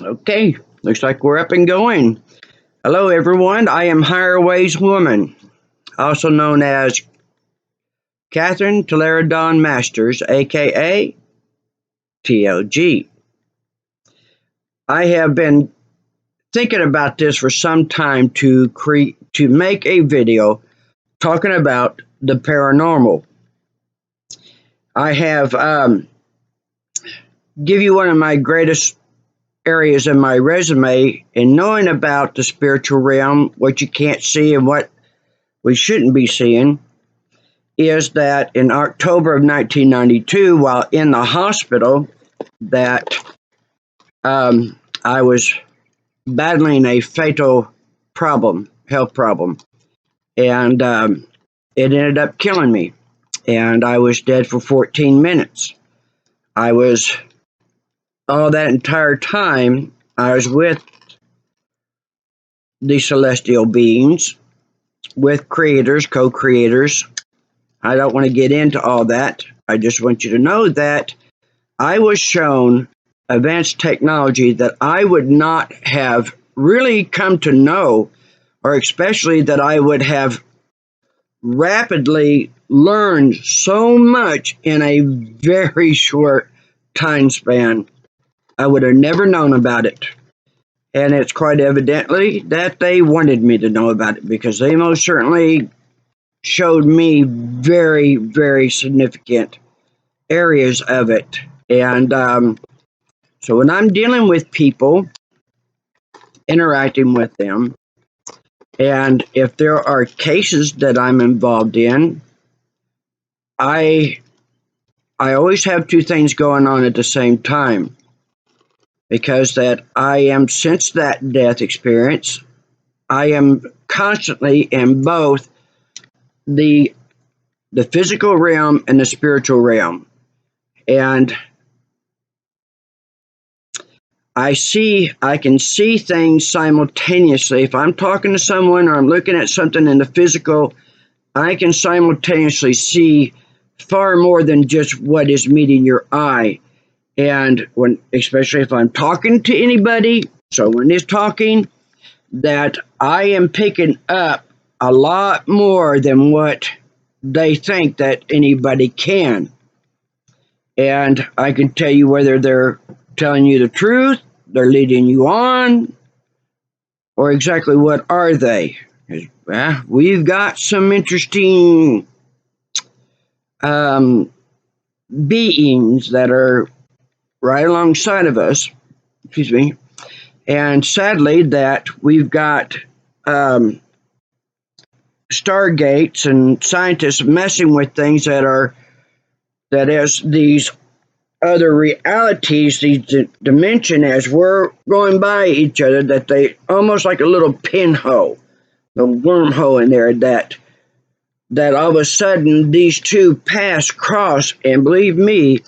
Okay, looks like we're up and going. Hello, everyone. I am Higher Ways Woman, also known as Catherine Toleradon Masters, aka TLG. I have been thinking about this for some time to make a video talking about the paranormal. I have give you one of my greatest areas in my resume in knowing about the spiritual realm, what you can't see and what we shouldn't be seeing, is that in October of 1992, while in the hospital, that I was battling a fatal health problem, and it ended up killing me, and I was dead for 14 minutes. All that entire time, I was with the celestial beings, with creators, co-creators. I don't want to get into all that. I just want you to know that I was shown advanced technology that I would not have really come to know, or especially that I would have rapidly learned so much in a very short time span. I would have never known about it. And it's quite evidently that they wanted me to know about it, because they most certainly showed me very, very significant areas of it. And so when I'm dealing with people, interacting with them, and if there are cases that I'm involved in, I always have two things going on at the same time, because that I am, since that death experience, I am constantly in both the physical realm and the spiritual realm. And I can see things simultaneously. If I'm talking to someone or I'm looking at something in the physical, I can simultaneously see far more than just what is meeting your eye. And especially if I'm talking to anybody, someone is talking, that I am picking up a lot more than what they think that anybody can. And I can tell you whether they're telling you the truth, they're leading you on, or exactly what are they. We've got some interesting beings that are right alongside of us, excuse me, and sadly that we've got stargates and scientists messing with things that is these other realities, these dimension, as we're going by each other, that they almost like a little pinhole, a wormhole in there, that all of a sudden these two paths cross, and believe me,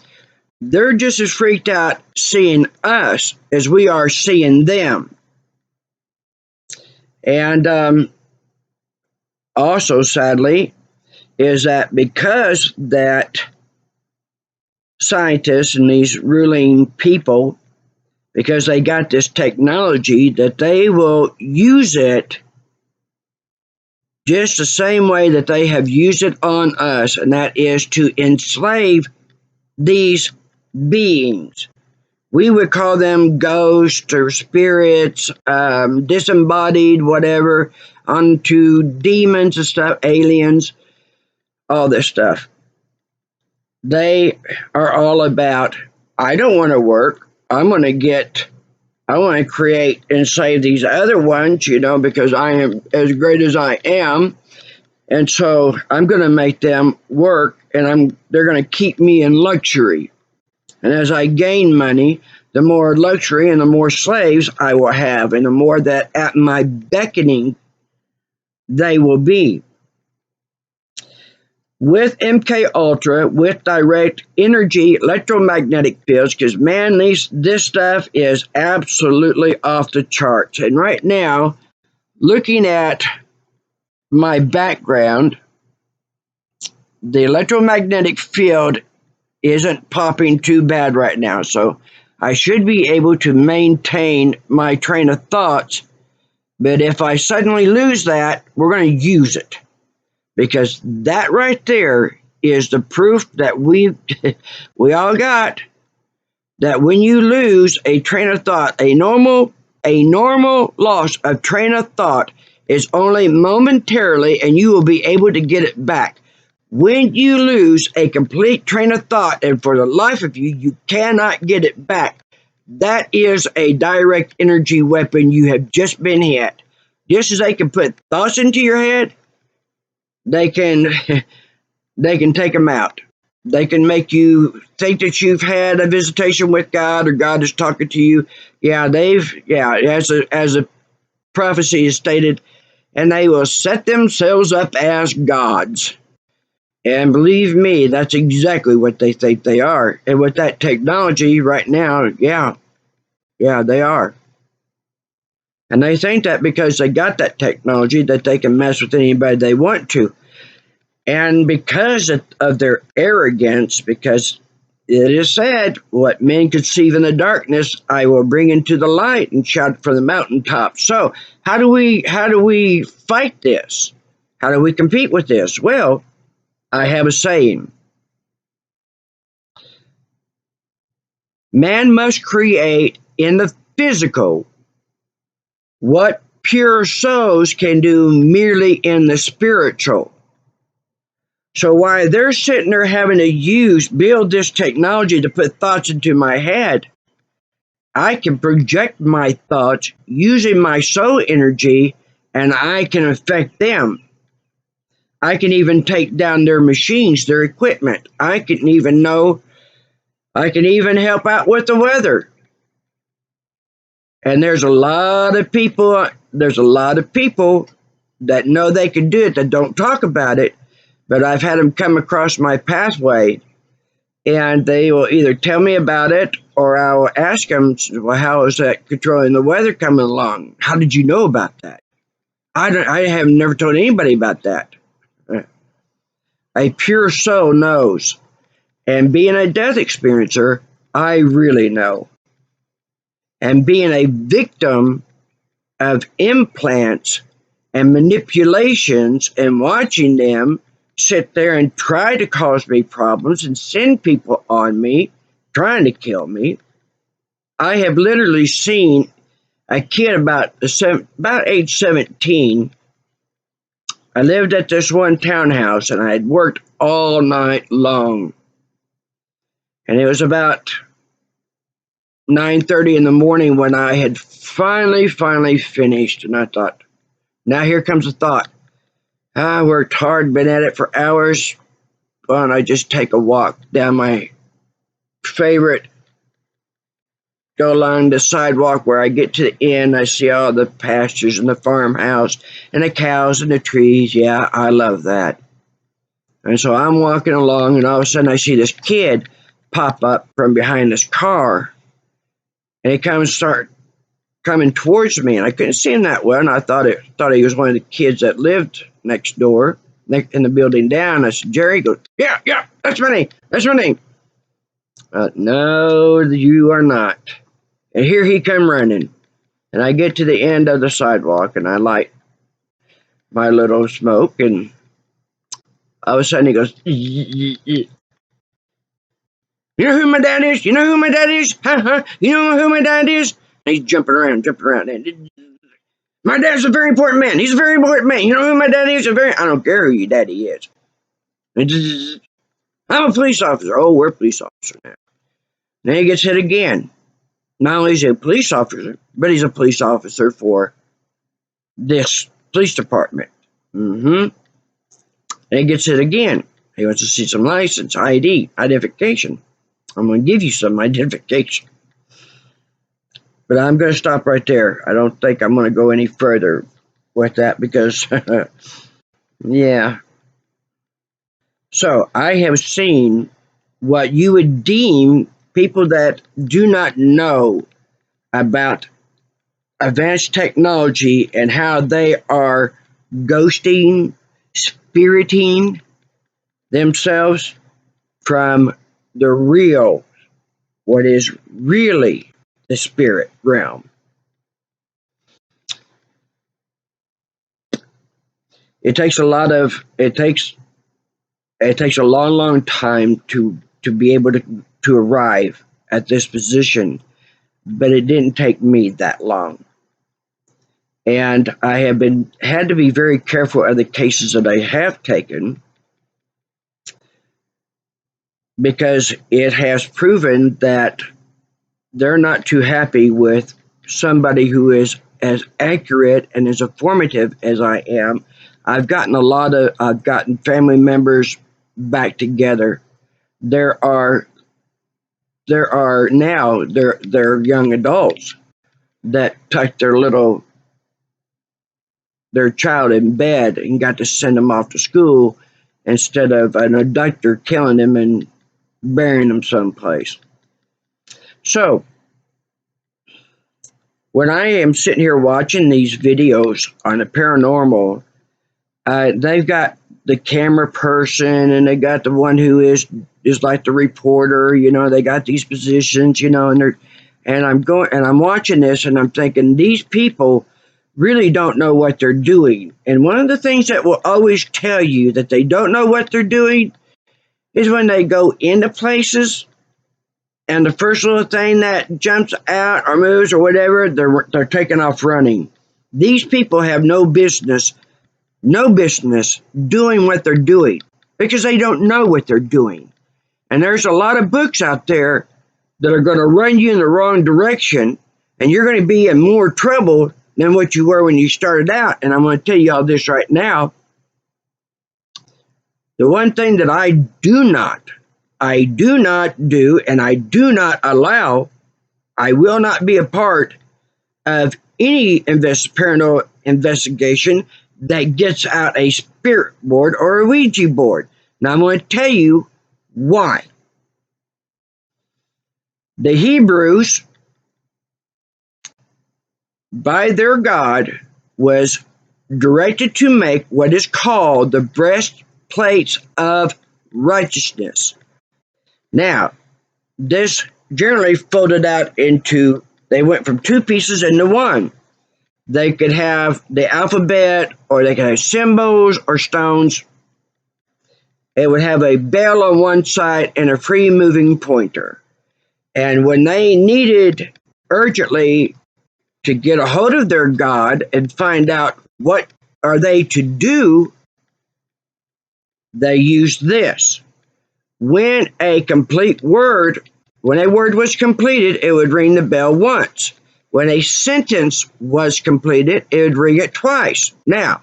they're just as freaked out seeing us as we are seeing them. And also, sadly, is that because that scientists and these ruling people, because they got this technology, that they will use it just the same way that they have used it on us, and that is to enslave these beings. We would call them ghosts or spirits, disembodied, whatever, onto demons and stuff, aliens, all this stuff. They are all about, I don't want to work. I want to create and save these other ones, because I am as great as I am. And so I'm going to make them work, and they're going to keep me in luxury. And as I gain money, the more luxury and the more slaves I will have, and the more that at my beckoning they will be. With MK Ultra, with direct energy electromagnetic fields, because man, this stuff is absolutely off the charts. And right now, looking at my background, the electromagnetic field isn't popping too bad right now. So I should be able to maintain my train of thoughts, but if I suddenly lose that, we're going to use it. Because that right there is the proof that we all got that when you lose a train of thought, a normal loss of train of thought is only momentarily, and you will be able to get it back. When you lose a complete train of thought, and for the life of you, you cannot get it back, that is a direct energy weapon. You have just been hit. Just as they can put thoughts into your head, they can they can take them out. They can make you think that you've had a visitation with God, or God is talking to you. As a prophecy is stated, and they will set themselves up as gods. And believe me, that's exactly what they think they are. And with that technology right now, they are. And they think that because they got that technology that they can mess with anybody they want to. And because of their arrogance, because it is said, what men conceive in the darkness, I will bring into the light and shout from the mountaintop. So how do we fight this? How do we compete with this? Well, I have a saying. Man must create in the physical what pure souls can do merely in the spiritual. So while they're sitting there having to build this technology to put thoughts into my head, I can project my thoughts using my soul energy, and I can affect them. I can even take down their machines, their equipment. I can even help out with the weather. And there's a lot of people that know they can do it that don't talk about it, but I've had them come across my pathway, and they will either tell me about it, or I will ask them, well, how is that controlling the weather coming along? How did you know about that? I have never told anybody about that. A pure soul knows. And being a death experiencer, I really know. And being a victim of implants and manipulations and watching them sit there and try to cause me problems and send people on me, trying to kill me. I have literally seen a kid about age 17. I lived at this one townhouse, and I had worked all night long. And it was about 9:30 in the morning when I had finally finished. And I thought, now here comes the thought. I worked hard, been at it for hours. Why don't I just take a walk down my favorite, go along the sidewalk where I get to the end. I see all the pastures and the farmhouse and the cows and the trees. Yeah, I love that. And so I'm walking along, and all of a sudden I see this kid pop up from behind this car. And he start coming towards me, and I couldn't see him that well, and I thought he was one of the kids that lived next door, in the building down. I said, Jerry. He goes, yeah, that's my name. No, you are not. And here he come running, and I get to the end of the sidewalk, and I light my little smoke, and all of a sudden he goes, you know who my dad is? You know who my dad is? Huh? You know who my dad is? And he's jumping around. My dad's a very important man. He's a very important man. You know who my daddy is? I don't care who your daddy is. I'm a police officer. Oh, we're a police officer now. Then he gets hit again. Not only is he a police officer, but he's a police officer for this police department. And he gets hit again. He wants to see some license, ID, identification. I'm going to give you some identification. But I'm going to stop right there. I don't think I'm going to go any further with that because, yeah. So I have seen what you would deem people that do not know about advanced technology and how they are ghosting, spiriting themselves from the real what is really the spirit realm. It takes a lot of it takes a long time to be able to arrive at this position, but it didn't take me that long. And I have had to be very careful of the cases that I have taken, because it has proven that they're not too happy with somebody who is as accurate and as informative as I am. I've gotten family members back together. There are now they're young adults that tucked their child in bed and got to send them off to school instead of an abductor killing them and burying them someplace. So when I am sitting here watching these videos on the paranormal, they've got the camera person and they got the one who is like the reporter. They got these positions. And I'm watching this and I'm thinking, these people really don't know what they're doing. And one of the things that will always tell you that they don't know what they're doing is when they go into places and the first little thing that jumps out or moves or whatever, they're taking off running. These people have no business doing what they're doing because they don't know what they're doing. And there's a lot of books out there that are going to run you in the wrong direction, and you're going to be in more trouble than what you were when you started out. And I'm going to tell you all this right now. The one thing that I do not do, and I do not allow, I will not be a part of any paranormal investigation that gets out a spirit board or a Ouija board. Now I'm going to tell you why. The Hebrews, by their God, was directed to make what is called the breastplates of righteousness. Now, this generally folded out into, they went from two pieces into one. They could have the alphabet, or they could have symbols or stones. It would have a bell on one side and a free moving pointer. And when they needed urgently to get a hold of their God and find out what are they to do, they used this. When a word was completed, it would ring the bell once. When a sentence was completed, it would ring it twice. Now,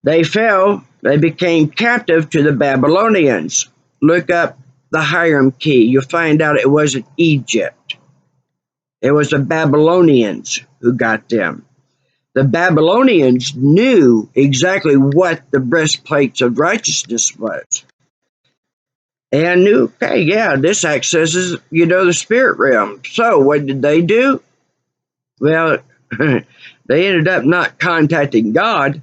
they became captive to the Babylonians. Look up the Hiram key. You'll find out it wasn't Egypt. It was the Babylonians who got them. The Babylonians knew exactly what the breastplates of righteousness was. And knew, okay, yeah, this accesses, the spirit realm. So what did they do? Well, they ended up not contacting God.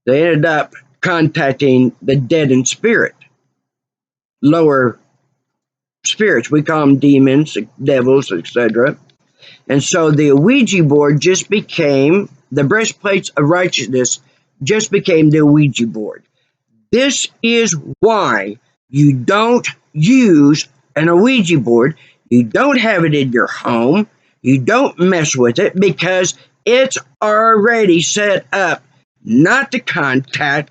They ended up contacting the dead in spirit, lower spirits. We call them demons, devils, etc. And so the Ouija board just became, the breastplates of righteousness just became the Ouija board. This is why you don't use an Ouija board. You don't have it in your home. You don't mess with it because it's already set up not to contact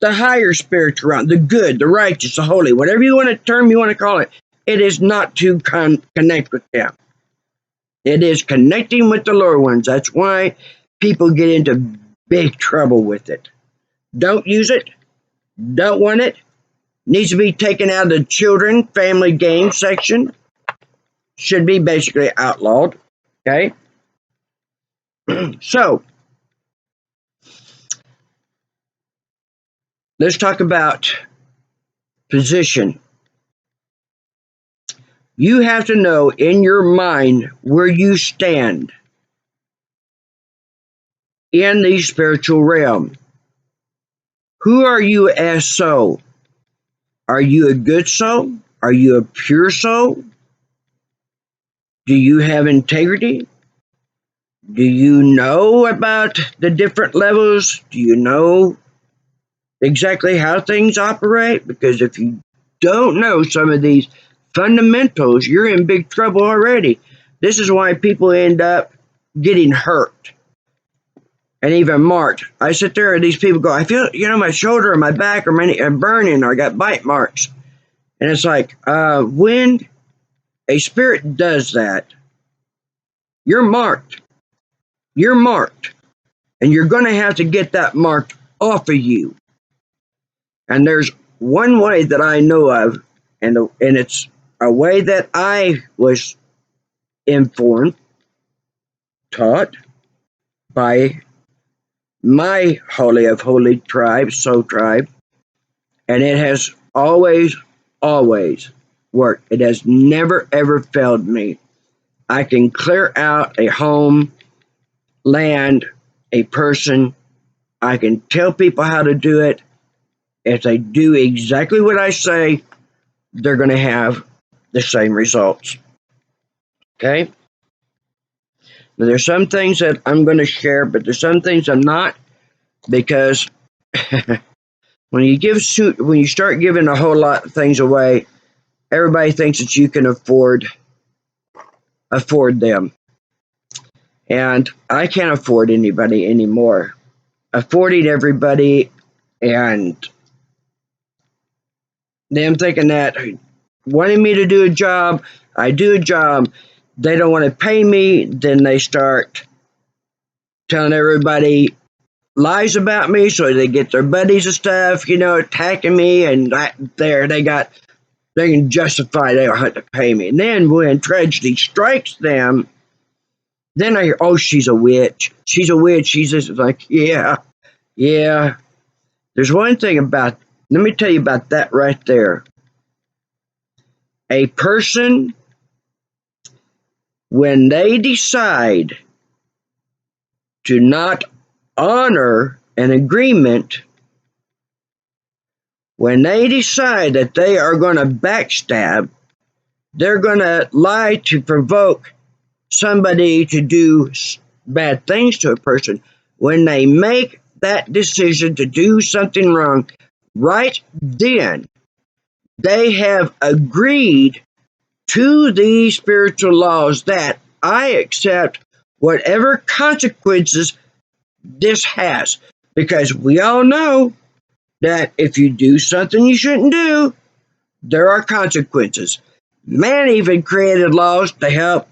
the higher spiritual realm, the good, the righteous, the holy, whatever you want to call it. It is not to connect with them. It is connecting with the lower ones. That's why people get into big trouble with it. Don't use it. Don't want it. Needs to be taken out of the children, family game section. Should be basically outlawed. Okay? So, let's talk about position. You have to know in your mind where you stand in the spiritual realm. Who are you as soul? Are you a good soul? Are you a pure soul? Do you have integrity? Do you know about the different levels? Do you know exactly how things operate? Because if you don't know some of these fundamentals, you're in big trouble already. This is why people end up getting hurt and even marked. I sit there and these people go, I feel, my shoulder or my back are burning, or I got bite marks. And it's like, when a spirit does that, you're marked. You're marked. And you're going to have to get that marked off of you. And there's one way that I know of, and it's a way that I was informed, taught by my Holy of Holy tribe, Soul tribe, and it has always, always worked. It has never, ever failed me. I can clear out a home, land, a person. I can tell people how to do it. If they do exactly what I say, they're going to have the same results. Okay? Now, there's some things that I'm going to share, but there's some things I'm not, because when you start giving a whole lot of things away, everybody thinks that you can afford them. And I can't afford anybody anymore. Affording everybody and them thinking that wanting me to do a job, I do a job, they don't want to pay me, then they start telling everybody lies about me so they get their buddies and stuff, attacking me, and they can justify they don't have to pay me. And then when tragedy strikes them, then I hear, oh, she's a witch. She's a witch. She's just like, yeah. There's one thing let me tell you about that right there. A person, when they decide to not honor an agreement, when they decide that they are going to backstab, they're going to lie to provoke somebody to do bad things to a person. When they make that decision to do something wrong, right then, they have agreed to the spiritual laws that I accept whatever consequences this has. Because we all know that if you do something you shouldn't do, there are consequences. Man even created laws to help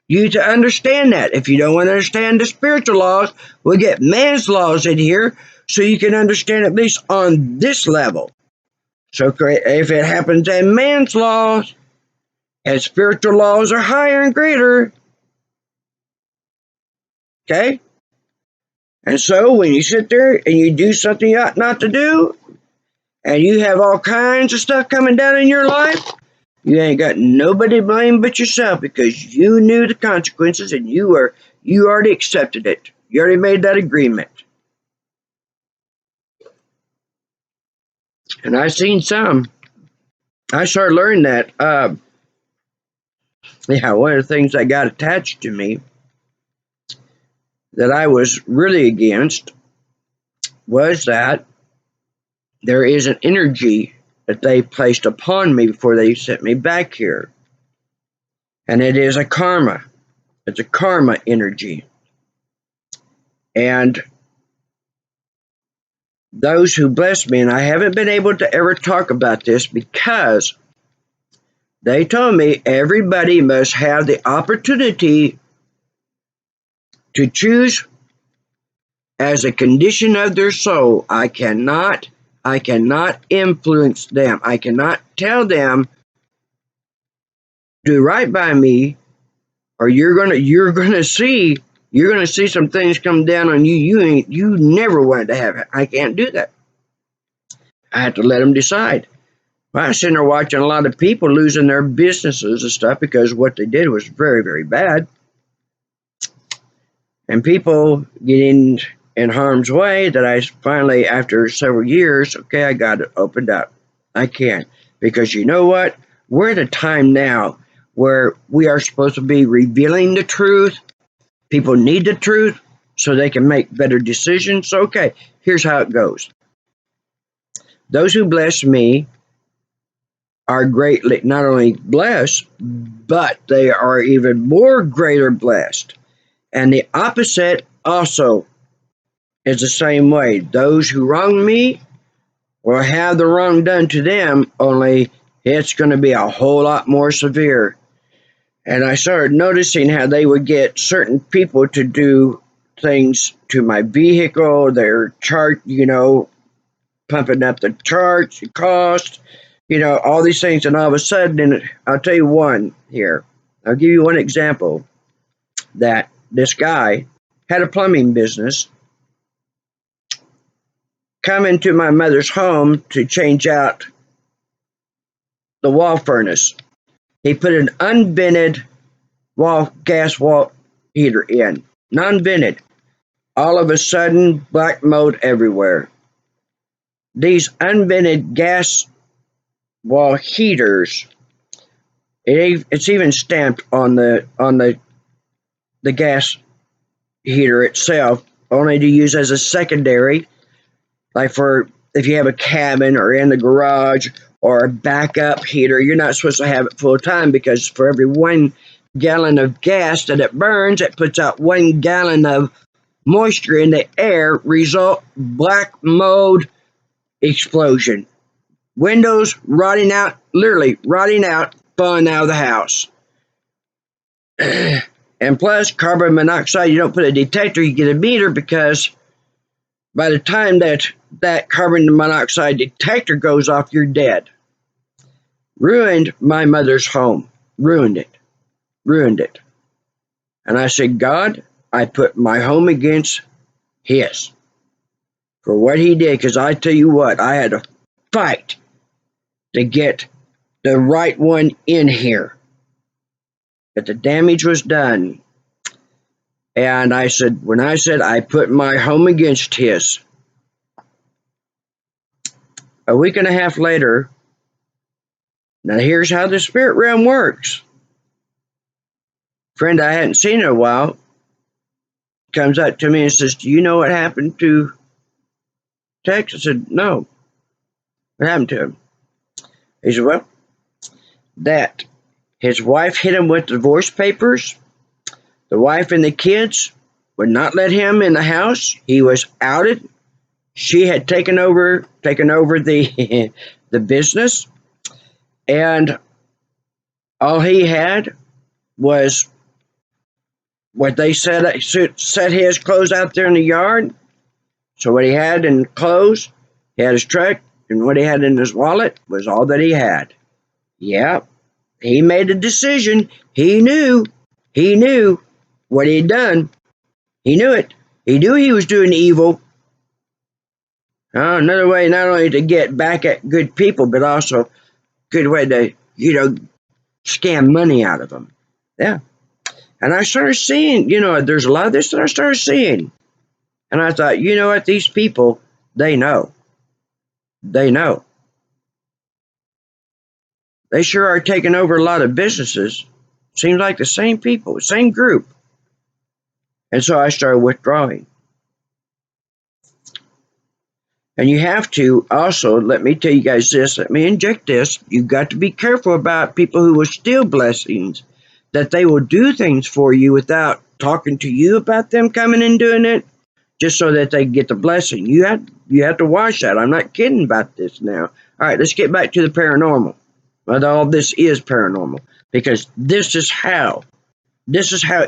you to understand that. If you don't want to understand the spiritual laws, we'll get man's laws in here so you can understand at least on this level. So if it happens in man's laws, and spiritual laws are higher and greater, okay? And so when you sit there and you do something you ought not to do, and you have all kinds of stuff coming down in your life, you ain't got nobody to blame but yourself, because you knew the consequences and you already accepted it. You already made that agreement. And I've seen some. I started learning that. One of the things that got attached to me that I was really against was that there is an energy that they placed upon me before they sent me back here. And it is a karma. It's a karma energy. And those who blessed me, and I haven't been able to ever talk about this because they told me everybody must have the opportunity to choose as a condition of their soul. I cannot influence them. I cannot tell them, do right by me, or you're gonna see some things come down on you. You never wanted to have it. I can't do that. I have to let them decide. Well, I was sitting there watching a lot of people losing their businesses and stuff because what they did was very, very bad. And people getting in harm's way that I finally, after several years, okay, I got it opened up. I can. Because you know what? We're at a time now where we are supposed to be revealing the truth. People need the truth so they can make better decisions. Okay, here's how it goes. Those who bless me are greatly not only blessed, but they are even more greater blessed. And the opposite also is the same way. Those who wrong me will have the wrong done to them, only it's going to be a whole lot more severe. And I started noticing how they would get certain people to do things to my vehicle, their chart, pumping up the charts, the cost, all these things. And all of a sudden, and I'll tell you one here. I'll give you one example that this guy had a plumbing business come into my mother's home to change out the wall furnace. He put an unvented gas wall heater in, non-vented. All of a sudden, black mold everywhere. These unvented gas wall heaters, it's even stamped on the gas heater itself, only to use as a secondary, like for if you have a cabin or in the garage or a backup heater. You're not supposed to have it full time, because for every 1 gallon of gas that it burns, it puts out 1 gallon of moisture in the air, result black mold explosion. Windows rotting out, literally rotting out, falling out of the house. And plus, carbon monoxide, you don't put a detector, you get a meter, because by the time that carbon monoxide detector goes off, you're dead. Ruined my mother's home. Ruined it. And I said, God, I put my home against his for what he did, because I tell you what, I had to fight to get the right one in here. But the damage was done. And when I said I put my home against his, a week and a half later, now here's how the spirit realm works. Friend I hadn't seen in a while comes up to me and says, do you know what happened to Tex? I said, no. What happened to him? He said, well, that his wife hit him with divorce papers. The wife and the kids would not let him in the house. He was outed. She had taken over the the business, and all he had was what they said, set his clothes out there in the yard. So what he had in clothes, he had his truck, and what he had in his wallet was all that he had. Yeah, he made a decision. He knew what he'd done. He knew it. He knew he was doing evil. Another way not only to get back at good people, but also a good way to, scam money out of them. Yeah. And I started seeing, there's a lot of this that I started seeing. And I thought, you know what? These people, they know. They know. They sure are taking over a lot of businesses. Seems like the same people, same group. And so I started withdrawing. And you have to also, let me tell you guys this, let me inject this. You've got to be careful about people who will steal blessings, that they will do things for you without talking to you about them coming and doing it, just so that they get the blessing. You have to watch that. I'm not kidding about this now. All right, let's get back to the paranormal. Well, all this is paranormal, because this is how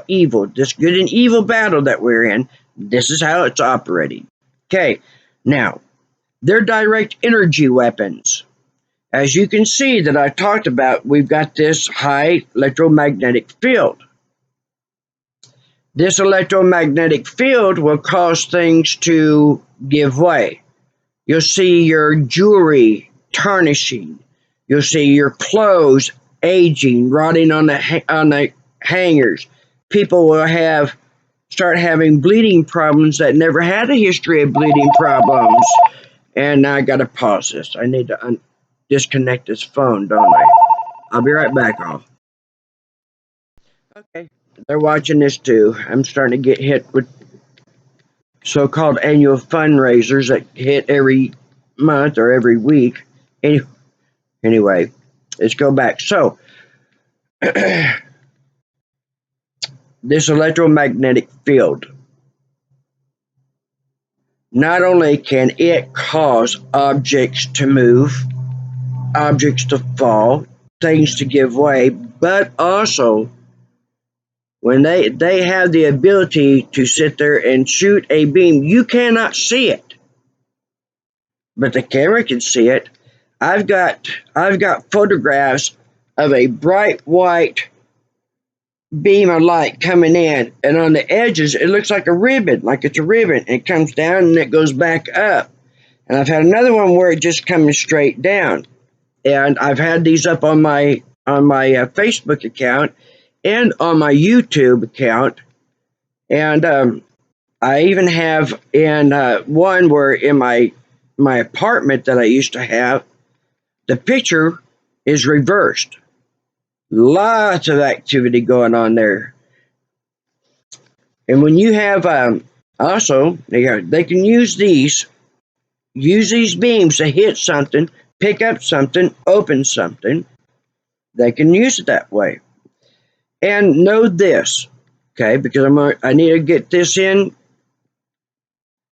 evil, this good and evil battle that we're in, this is how it's operating. Okay, now, they're direct energy weapons. As you can see that I talked about, we've got this high electromagnetic field. This electromagnetic field will cause things to give way. You'll see your jewelry tarnishing. You'll see your clothes aging, rotting on the hangers. People will start having bleeding problems that never had a history of bleeding problems. And now I got to pause this. I need to disconnect this phone, don't I? I'll be right back, all. Okay. They're watching this too. I'm starting to get hit with so-called annual fundraisers that hit every month or every week. Anyway, let's go back. So, this electromagnetic field, not only can it cause objects to move, objects to fall, things to give way, but also when they have the ability to sit there and shoot a beam, you cannot see it, but the camera can see it. I've got photographs of a bright white beam of light coming in, and on the edges it looks like a ribbon, like it's a ribbon. It comes down and it goes back up. And I've had another one where it just comes straight down. And I've had these up on my Facebook account and on my YouTube account. And I even have in one where in my apartment that I used to have, the picture is reversed. Lots of activity going on there. And when you have also they can use these beams to hit something, pick up something, open something. They can use it that way. And know this, okay, because I need to get this in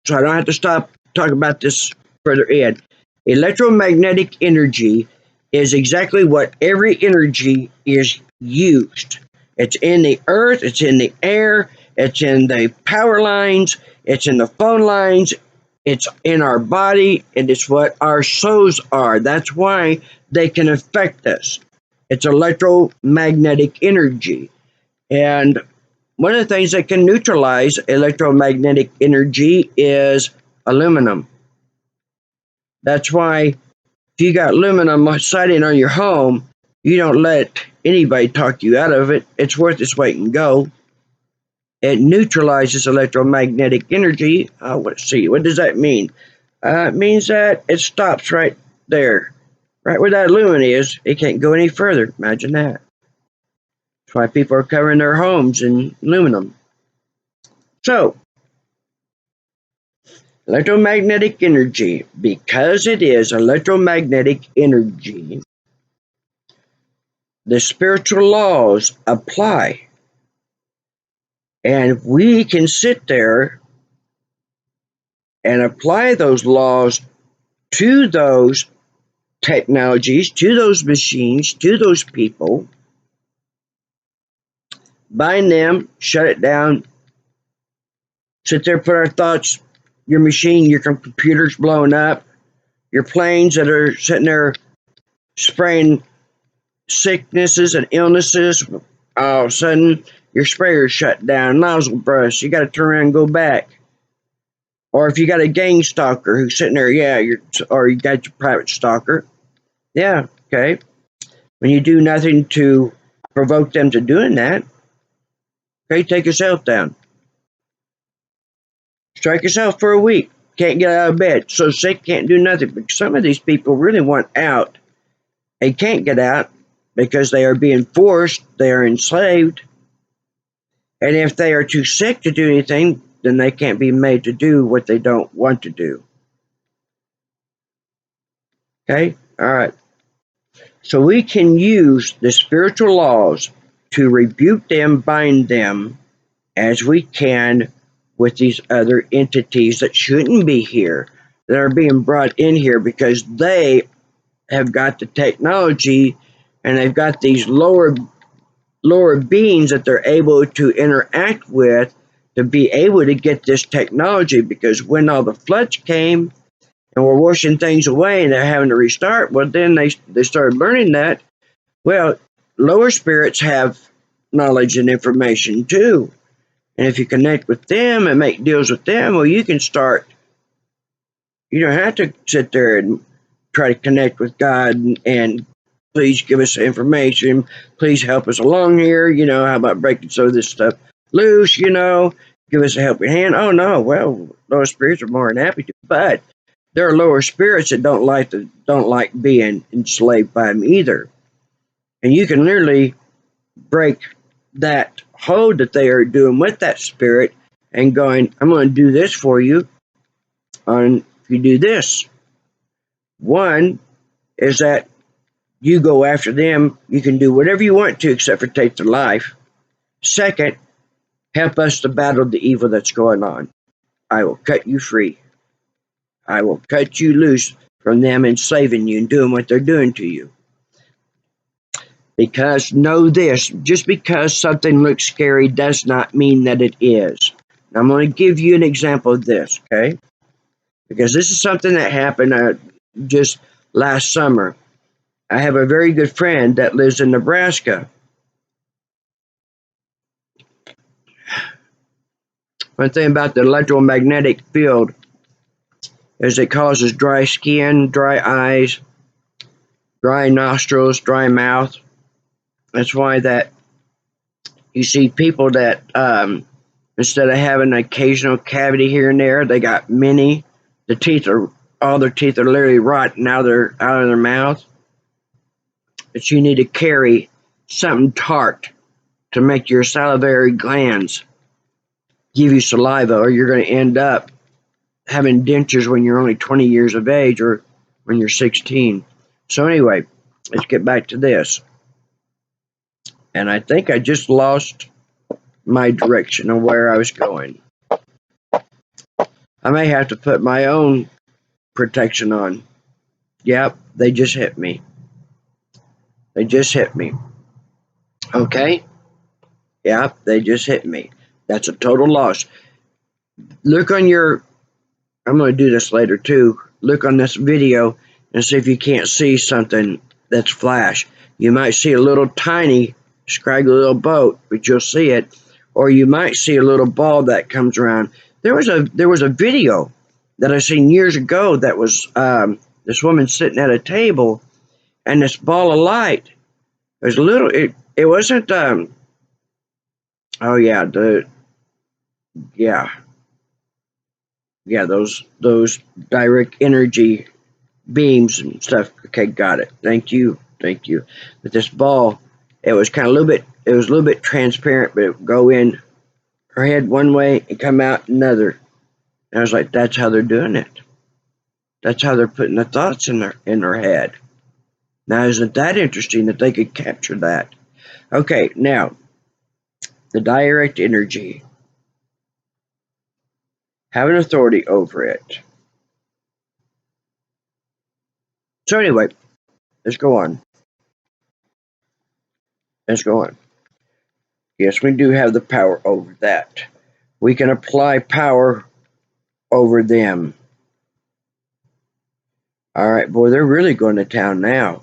so I don't have to stop talking about this further in. Electromagnetic energy is exactly what every energy is used. It's in the earth, it's in the air, it's in the power lines, it's in the phone lines, it's in our body, and it's what our souls are. That's why they can affect us. It's electromagnetic energy. And one of the things that can neutralize electromagnetic energy is aluminum. That's why if you got aluminum siding on your home, you don't let anybody talk you out of it. It's worth its weight in gold. It neutralizes electromagnetic energy. Let's see, what does that mean? It means that it stops right there. Right where that aluminum is, it can't go any further. Imagine that. That's why people are covering their homes in aluminum. So, electromagnetic energy, because it is electromagnetic energy, the spiritual laws apply. And we can sit there and apply those laws to those technologies, to those machines, to those people, bind them, shut it down, sit there, put our thoughts, your machine, your computer's blowing up, your planes that are sitting there spraying sicknesses and illnesses, all of a sudden your sprayer's shut down, nozzle burst, you got to turn around and go back. Or if you got a gang stalker who's sitting there, or you got your private stalker, yeah, okay. When you do nothing to provoke them to doing that, okay, take yourself down. Strike yourself for a week. Can't get out of bed. So sick, can't do nothing. But some of these people really want out. They can't get out because they are being forced. They are enslaved. And if they are too sick to do anything, then they can't be made to do what they don't want to do. Okay? All right. So we can use the spiritual laws to rebuke them, bind them, as we can with these other entities that shouldn't be here, that are being brought in here because they have got the technology and they've got these lower beings that they're able to interact with to be able to get this technology. Because when all the floods came and we're washing things away and they're having to restart, well, then they started learning that, well, lower spirits have knowledge and information too. And if you connect with them and make deals with them, well, you can start. You don't have to sit there and try to connect with God and please give us information. Please help us along here. How about breaking some of this stuff loose? Give us a helping hand. Oh, no. Well, lower spirits are more than happy to. But there are lower spirits that don't like being enslaved by them either. And you can literally break that hold that they are doing with that spirit and going, I'm going to do this for you. And if you do this, one is that you go after them. You can do whatever you want to except for take their life. Second, help us to battle the evil that's going on. I will cut you free. I will cut you loose from them enslaving you and doing what they're doing to you. Because know this, just because something looks scary does not mean that it is. Now, I'm going to give you an example of this, okay? Because this is something that happened just last summer. I have a very good friend that lives in Nebraska. One thing about the electromagnetic field is it causes dry skin, dry eyes, dry nostrils, dry mouth. That's why that you see people that instead of having an occasional cavity here and there, they got many. All their teeth are literally rotten out of their mouth. But you need to carry something tart to make your salivary glands give you saliva, or you're going to end up having dentures when you're only 20 years of age or when you're 16. So anyway, let's get back to this. And I think I just lost my direction of where I was going. I may have to put my own protection on. Yep, they just hit me. They just hit me. Okay? Yep, they just hit me. That's a total loss. Look on I'm going to do this later too. Look on this video and see if you can't see something that's flash. You might see a little tiny, scraggly little boat, but you'll see it. Or you might see a little ball that comes around. There was a video that I seen years ago that was this woman sitting at a table, and this ball of light. It was a little. It wasn't. Oh yeah, those direct energy beams and stuff. Okay, got it. Thank you. But this ball, it was kind of a little bit transparent, but it would go in her head one way and come out another. And I was like, that's how they're doing it. That's how they're putting the thoughts in their head. Now, isn't that interesting that they could capture that? Okay, now, the direct energy. Have an authority over it. So anyway, let's go on. Yes, we do have the power over that. We can apply power over them. All right, boy, they're really going to town now.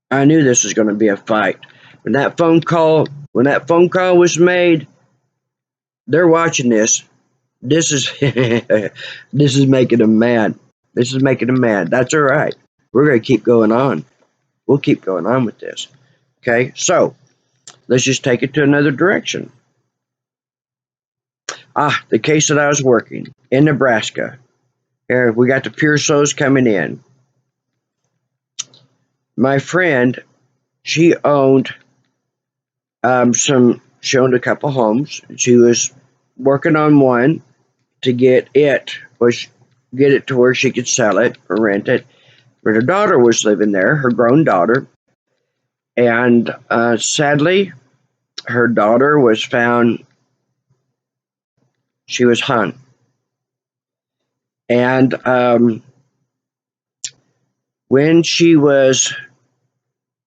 I knew this was going to be a fight. When that phone call was made, they're watching this. This is this is making them mad. That's all right. We're going to keep going on. We'll keep going on with this. Okay, so let's just take it to another direction. The case that I was working in Nebraska. Here we got the pure souls coming in. My friend, she owned she owned a couple homes. She was working on one to get it to where she could sell it or rent it. But her daughter was living there, her grown daughter. And sadly, her daughter was found, she was hung. And when she was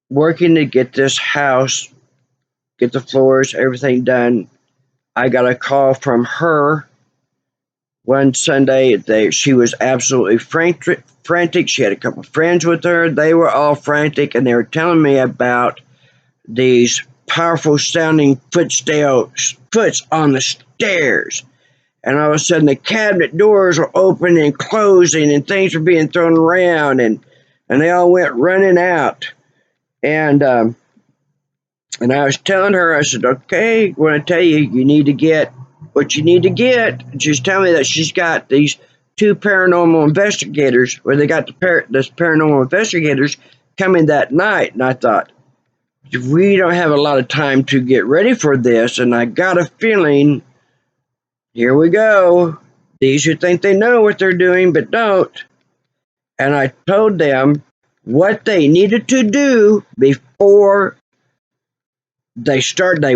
working to get this house, get the floors, everything done, I got a call from her one Sunday. She was absolutely frantic. She had a couple of friends with her. They were all frantic, and they were telling me about these powerful sounding foots on the stairs. And all of a sudden, the cabinet doors were opening and closing, and things were being thrown around, and they all went running out. And I was telling her, I said, okay, I'm going to tell you, you need to get what you need to get. And she's telling me that she's got these two paranormal investigators, where they got this paranormal investigators coming that night. And I thought, we don't have a lot of time to get ready for this, and I got a feeling, here we go. These who think they know what they're doing but don't. And I told them what they needed to do before they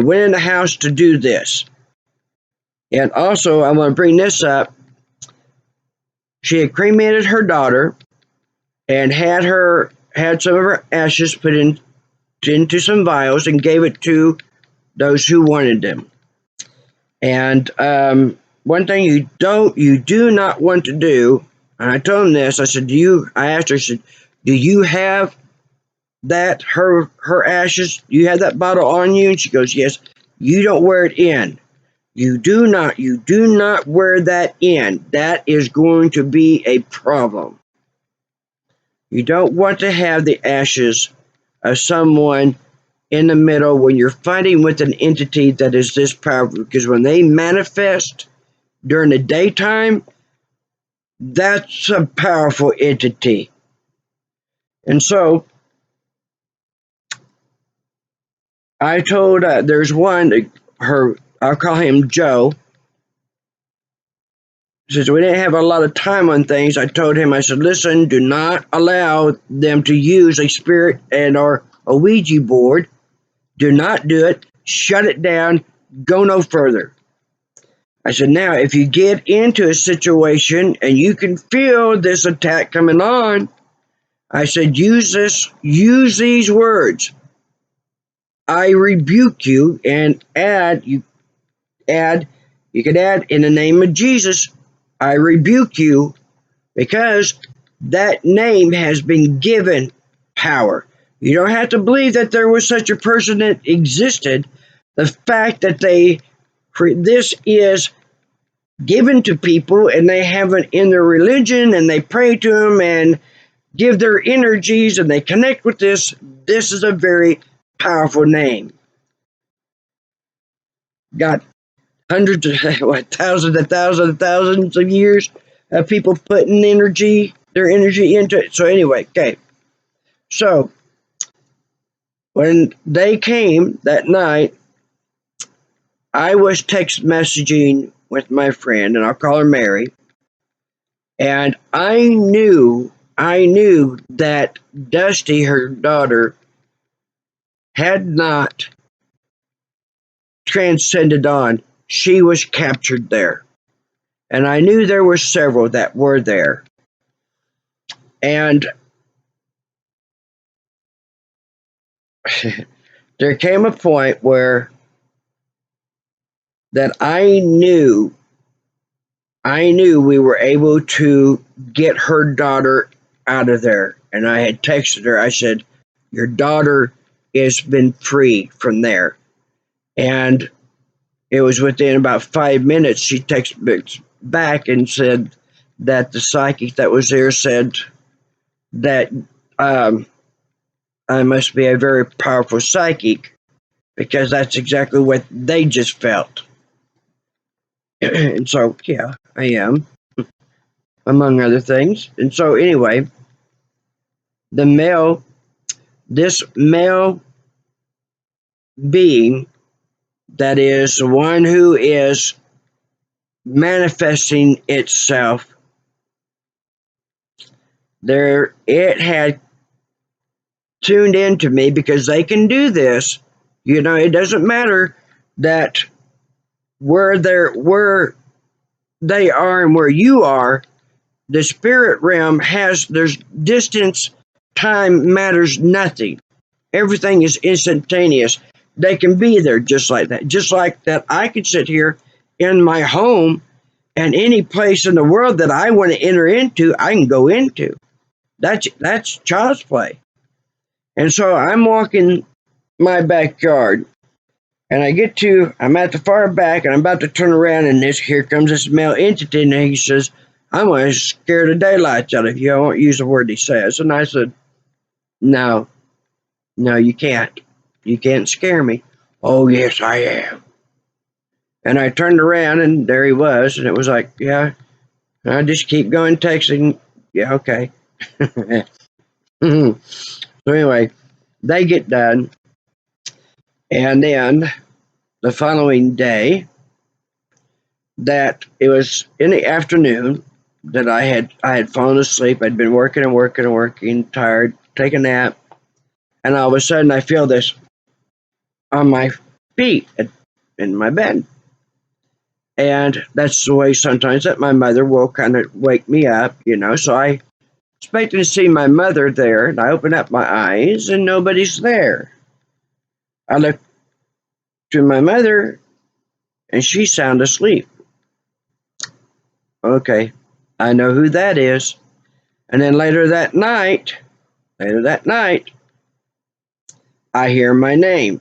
went in the house to do this. And also, I want to bring this up. She had cremated her daughter and had some of her ashes put into some vials and gave it to those who wanted them. And one thing you do not want to do, and I told him this. I said, I asked her, I said, do you have her ashes? Do you have that bottle on you? And she goes, yes. You don't wear it in. You do not wear that in. That is going to be a problem. You don't want to have the ashes of someone in the middle when you're fighting with an entity that is this powerful, because when they manifest during the daytime, that's a powerful entity. And so I told there's one, I'll call him Joe. Since we didn't have a lot of time on things, I told him, I said, listen, do not allow them to use a spirit or a Ouija board. Do not do it. Shut it down. Go no further. I said, now, if you get into a situation and you can feel this attack coming on, I said, use these words. I rebuke you, and you can add, in the name of Jesus, I rebuke you, because that name has been given power. You don't have to believe that there was such a person that existed. The fact that this is given to people and they have it in their religion and they pray to them and give their energies and they connect with this is a very powerful name. Got hundreds of thousands of years of people putting their energy into it. So anyway, okay. So when they came that night, I was text messaging with my friend, and I'll call her Mary, and I knew that Dusty, her daughter, had not transcended on. She was captured there. And I knew there were several that were there. And there came a point where that I knew we were able to get her daughter out of there. And I had texted her. I said, your daughter has been free from there. And it was within about 5 minutes she texted back and said that the psychic that was there said that I must be a very powerful psychic, because that's exactly what they just felt. And so, yeah, I am, among other things. And so, anyway, this male being that is the one who is manifesting itself, it had tuned into me, because they can do this. It doesn't matter that where they are and where you are. The spirit realm there's distance, time matters nothing. Everything is instantaneous. They can be there just like that. Just like that, I could sit here in my home, and any place in the world that I want to enter into, I can go into. That's child's play. And so I'm walking my backyard, and I'm at the far back, and I'm about to turn around, and here comes this male entity, and he says, I'm going to scare the daylights out of you. I won't use the word he says. And I said, no, you can't. You can't scare me. Oh, yes, I am. And I turned around, and there he was, and it was like, yeah, I just keep going texting. Yeah, okay. So anyway, they get done. And then the following day, that it was in the afternoon, that I had fallen asleep. I'd been working and working and working, tired, take a nap, and all of a sudden I feel this on my feet in my bed. And that's the way sometimes that my mother will kind of wake me up, So I expected to see my mother there, and I open up my eyes and nobody's there. I look to my mother and she's sound asleep. Okay, I know who that is. And then later that night, I hear my name.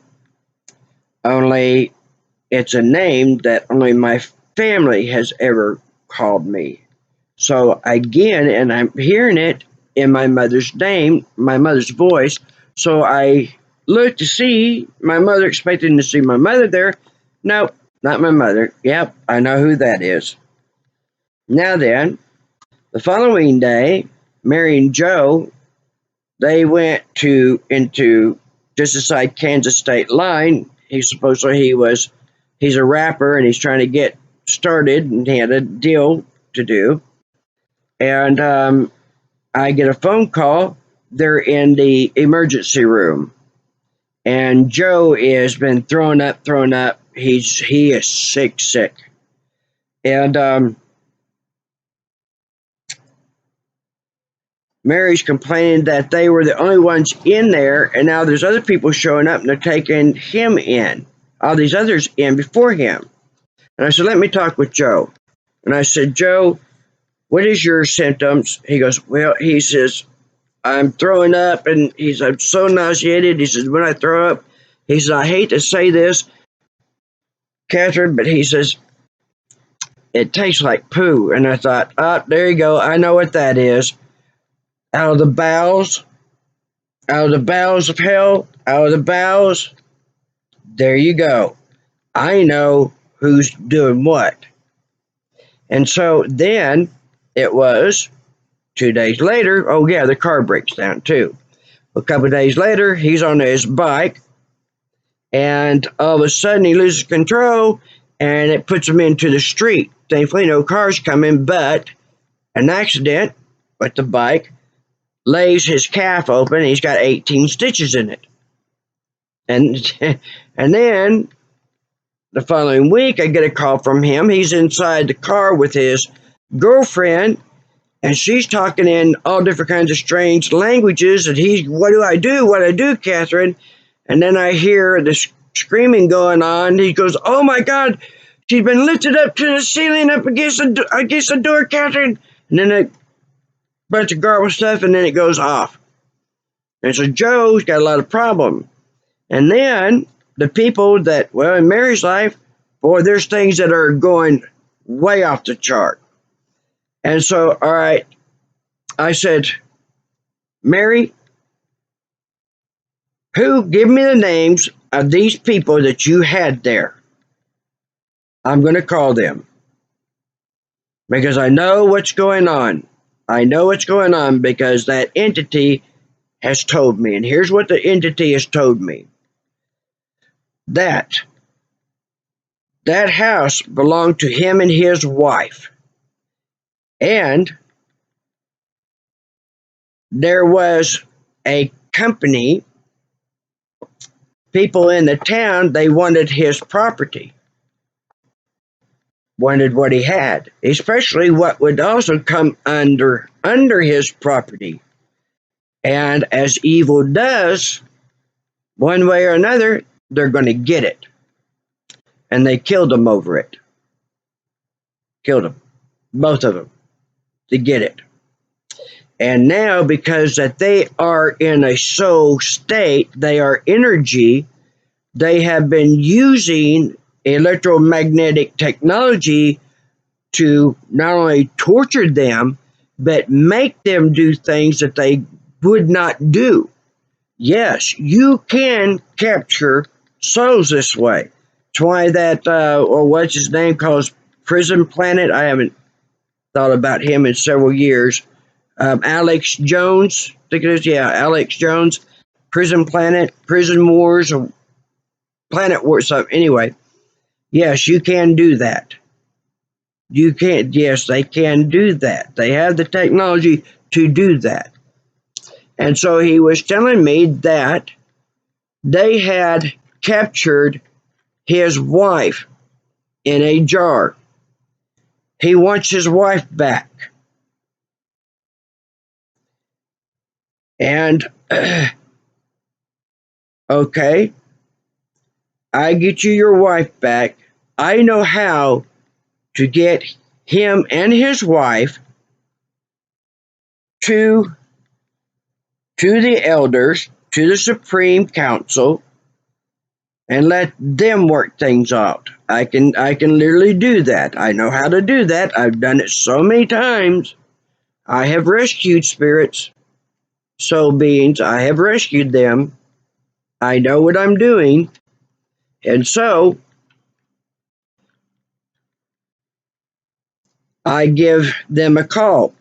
Only it's a name that only my family has ever called me. So again, and I'm hearing it in my mother's name, my mother's voice. So I look to see my mother, expecting to see my mother there. Nope, not my mother. Yep, I know who that is. Now then, the following day, Mary and Joe, they went into just beside Kansas state line. He's a rapper and he's trying to get started, and he had a deal to do. And I get a phone call. They're in the emergency room, and Joe has been throwing up. He is sick, and Mary's complaining that they were the only ones in there, and now there's other people showing up, and they're taking him in. All these others in before him. And I said, let me talk with Joe. And I said, Joe, what is your symptoms? He goes, well, he says, I'm throwing up, and I'm so nauseated. He says, when I throw up, he says, I hate to say this, Catherine, but he says, it tastes like poo. And I thought, there you go. I know what that is. Out of the bowels, out of the bowels of hell, out of the bowels, there you go. I know who's doing what. And so then it was 2 days later. Oh, yeah, the car breaks down too. A couple of days later, he's on his bike, and all of a sudden he loses control, and it puts him into the street. Thankfully, no cars coming, but an accident with the bike lays his calf open. He's got 18 stitches in it. And and then the following week, I get a call from him. He's inside the car with his girlfriend, and she's talking in all different kinds of strange languages. And what do I do? What do I do, Catherine? And then I hear this screaming going on. He goes, oh my God, she's been lifted up to the ceiling up against the door, Catherine. And then a bunch of garble stuff, and then it goes off. And so Joe's got a lot of problem. And then the people that, well, in Mary's life, boy, there's things that are going way off the chart. And so, all right, I said, Mary, give me the names of these people that you had there. I'm going to call them because I know what's going on. I know what's going on because that entity has told me. And here's what the entity has told me. That house belonged to him and his wife. And there was a company, people in the town, they wanted his property, wanted what he had, especially what would also come under his property. And as evil does, one way or another, they're going to get it. And they killed him over it. Killed him. Both of them. To get it. And now, because that they are in a soul state, they are energy, they have been using electromagnetic technology to not only torture them, but make them do things that they would not do. Yes, you can capture souls this way. That's why that, or what's his name, calls Prison Planet. I haven't thought about him in several years. Alex Jones, I think it is, yeah, Alex Jones, Prison Planet, Prison Wars, or planet war. So anyway, yes, you can do that. You can't. Yes, they can do that. They have the technology to do that. And so he was telling me that they had captured his wife in a jar. He wants his wife back. And okay, I get you your wife back. I know how to get him and his wife to the elders, to the Supreme Council, and let them work things out. I can literally do that. I know how to do that. I've done it so many times. I have rescued spirits, soul beings. I have rescued them. I know what I'm doing. And so I give them a call.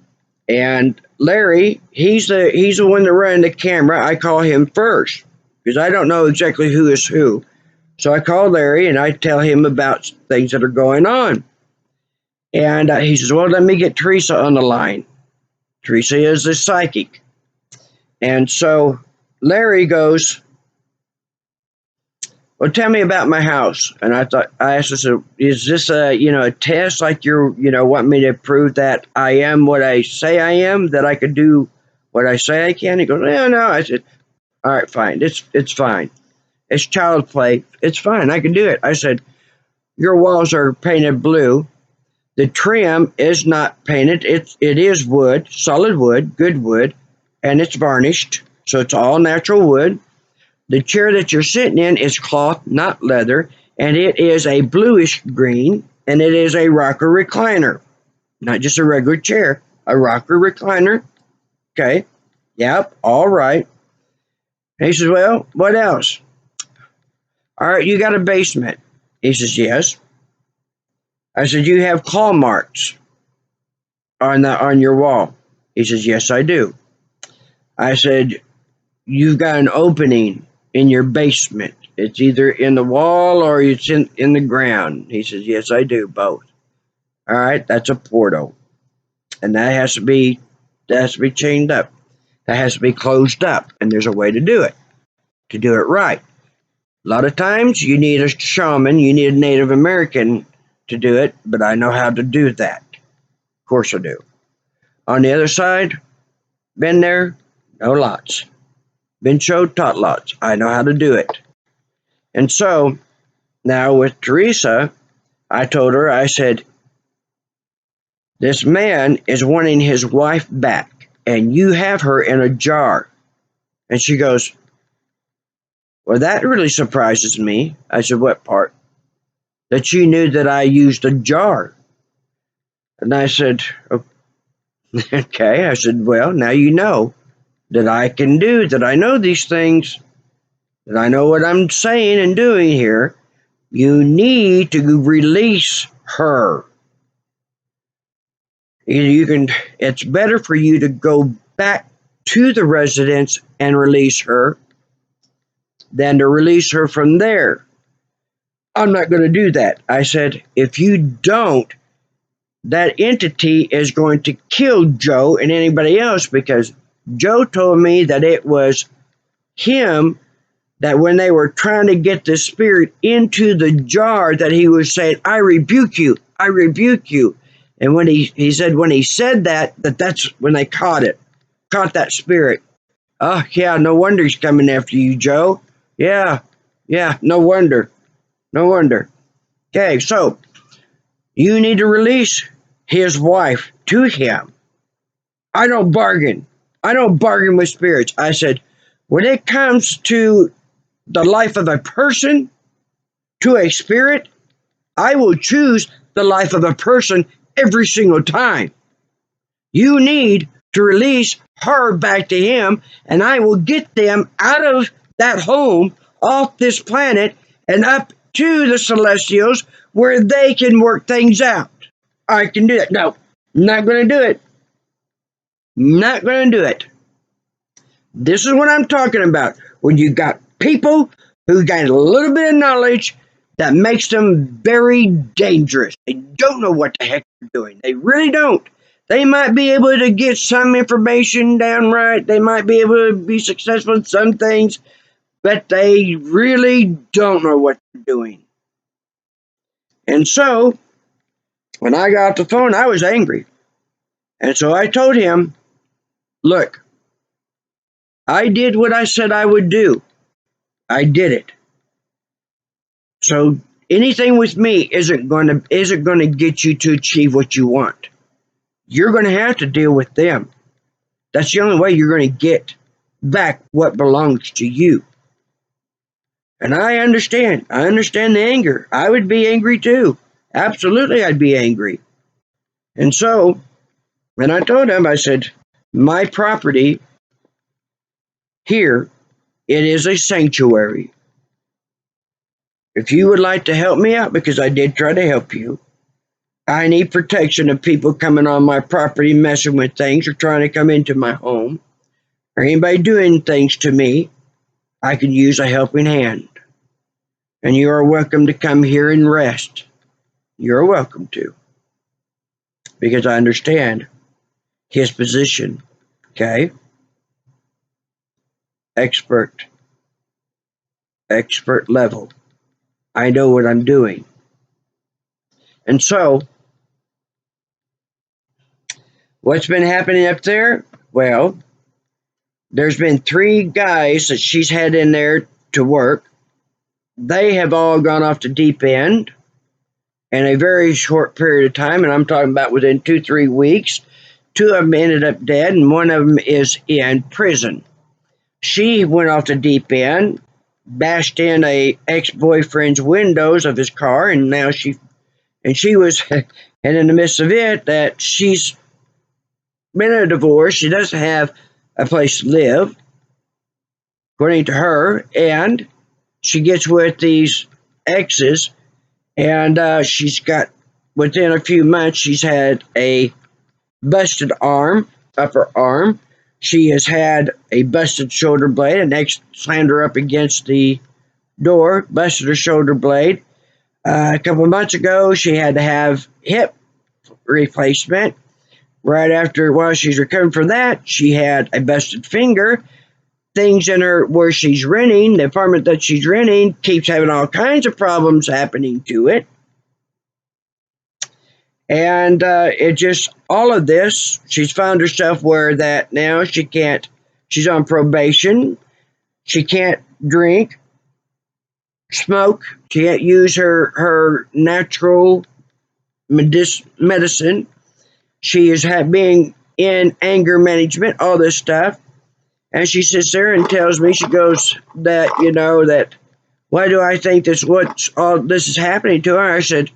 And Larry, he's the one that ran the camera. I call him first because I don't know exactly who is who. So I call Larry and I tell him about things that are going on. And he says, well, let me get Teresa on the line. Teresa is a psychic. And so Larry goes, well, tell me about my house. And I asked, I said, is this a test like you're, want me to prove that I am what I say I am, that I could do what I say I can? He goes, no. I said, all right, fine. It's fine. It's child play. It's fine. I can do it. I said, your walls are painted blue. The trim is not painted. It is wood, solid wood, good wood, and it's varnished. So it's all natural wood. The chair that you're sitting in is cloth, not leather, and it is a bluish green, and it is a rocker recliner. Not just a regular chair, a rocker recliner. Okay. Yep. All right. And he says, well, what else? All right, you got a basement. He says, yes. I said, you have claw marks on your wall. He says, yes, I do. I said, you've got an opening in your basement. It's either in the wall or it's in the ground. He says, yes, I do, both. All right, that's a portal. And that has to be chained up. That has to be closed up. And there's a way to do it right. A lot of times you need a shaman, you need a Native American to do it, but I know how to do that. Of course I do. On the other side, been there, know lots. Been showed, taught lots. I know how to do it. And so, now with Teresa, I told her, I said, this man is wanting his wife back, and you have her in a jar. And she goes, well, that really surprises me. I said, what part? That you knew that I used a jar. And I said, okay. I said, well, now you know that I can do, that I know these things, that I know what I'm saying and doing here. You need to release her. It's better for you to go back to the residence and release her than to release her from there. I'm not going to do that. I said, if you don't, that entity is going to kill Joe and anybody else, because Joe told me that it was him that when they were trying to get the spirit into the jar, that he was saying, I rebuke you, I rebuke you. And when he said, when he said that's when they caught that spirit. Oh, yeah, no wonder he's coming after you, Joe. Yeah, no wonder. Okay, so you need to release his wife to him. I don't bargain. With spirits. I said, when it comes to the life of a person, to a spirit, I will choose the life of a person every single time. You need to release her back to him, and I will get them out of that home, off this planet, and up to the celestials where they can work things out. I can do that. No, not going to do it. Not going to do it. This is what I'm talking about. When you got people who got a little bit of knowledge that makes them very dangerous. They don't know what the heck they're doing. They really don't. They might be able to get some information down right. They might be able to be successful in some things, but they really don't know what they're doing. And so, when I got off the phone, I was angry. And so I told him, look, I did what I said I would do. I did it. So anything with me isn't going to get you to achieve what you want. You're going to have to deal with them. That's the only way you're going to get back what belongs to you. And I understand. I understand the anger. I would be angry too. Absolutely, I'd be angry. And so, when I told him, I said, my property here, it is a sanctuary. If you would like to help me out, because I did try to help you, I need protection of people coming on my property, messing with things, or trying to come into my home, or anybody doing things to me. I could use a helping hand. And you are welcome to come here and rest. You're welcome to. Because I understand his position. Okay? Expert level. I know what I'm doing. And so, what's been happening up there? Well, there's been 3 guys that she's had in there to work. They have all gone off to D.U.M.B.s in a very short period of time, and I'm talking about within 2-3 weeks. 2 of them ended up dead, and 1 of them is in prison. She went off to D.U.M.B.s, bashed in a ex-boyfriend's windows of his car, and now she was, and in the midst of it, that she's been in a divorce. She doesn't have a place to live, according to her, and she gets with these exes, and she's got, within a few months, she's had a busted arm, upper arm. She has had a busted shoulder blade. An ex slammed her up against the door, busted her shoulder blade. A couple of months ago, she had to have hip replacement. Right after, while she's recovering from that, she had a busted finger. Things in her where she's renting, the apartment that she's renting, keeps having all kinds of problems happening to it. And it just, all of this, she's found herself where that now she's on probation. She can't drink, smoke. She can't use her natural medicine. She is being in anger management, all this stuff. And she sits there and tells me, she goes, that, that, why do I think all this is happening to her? I said,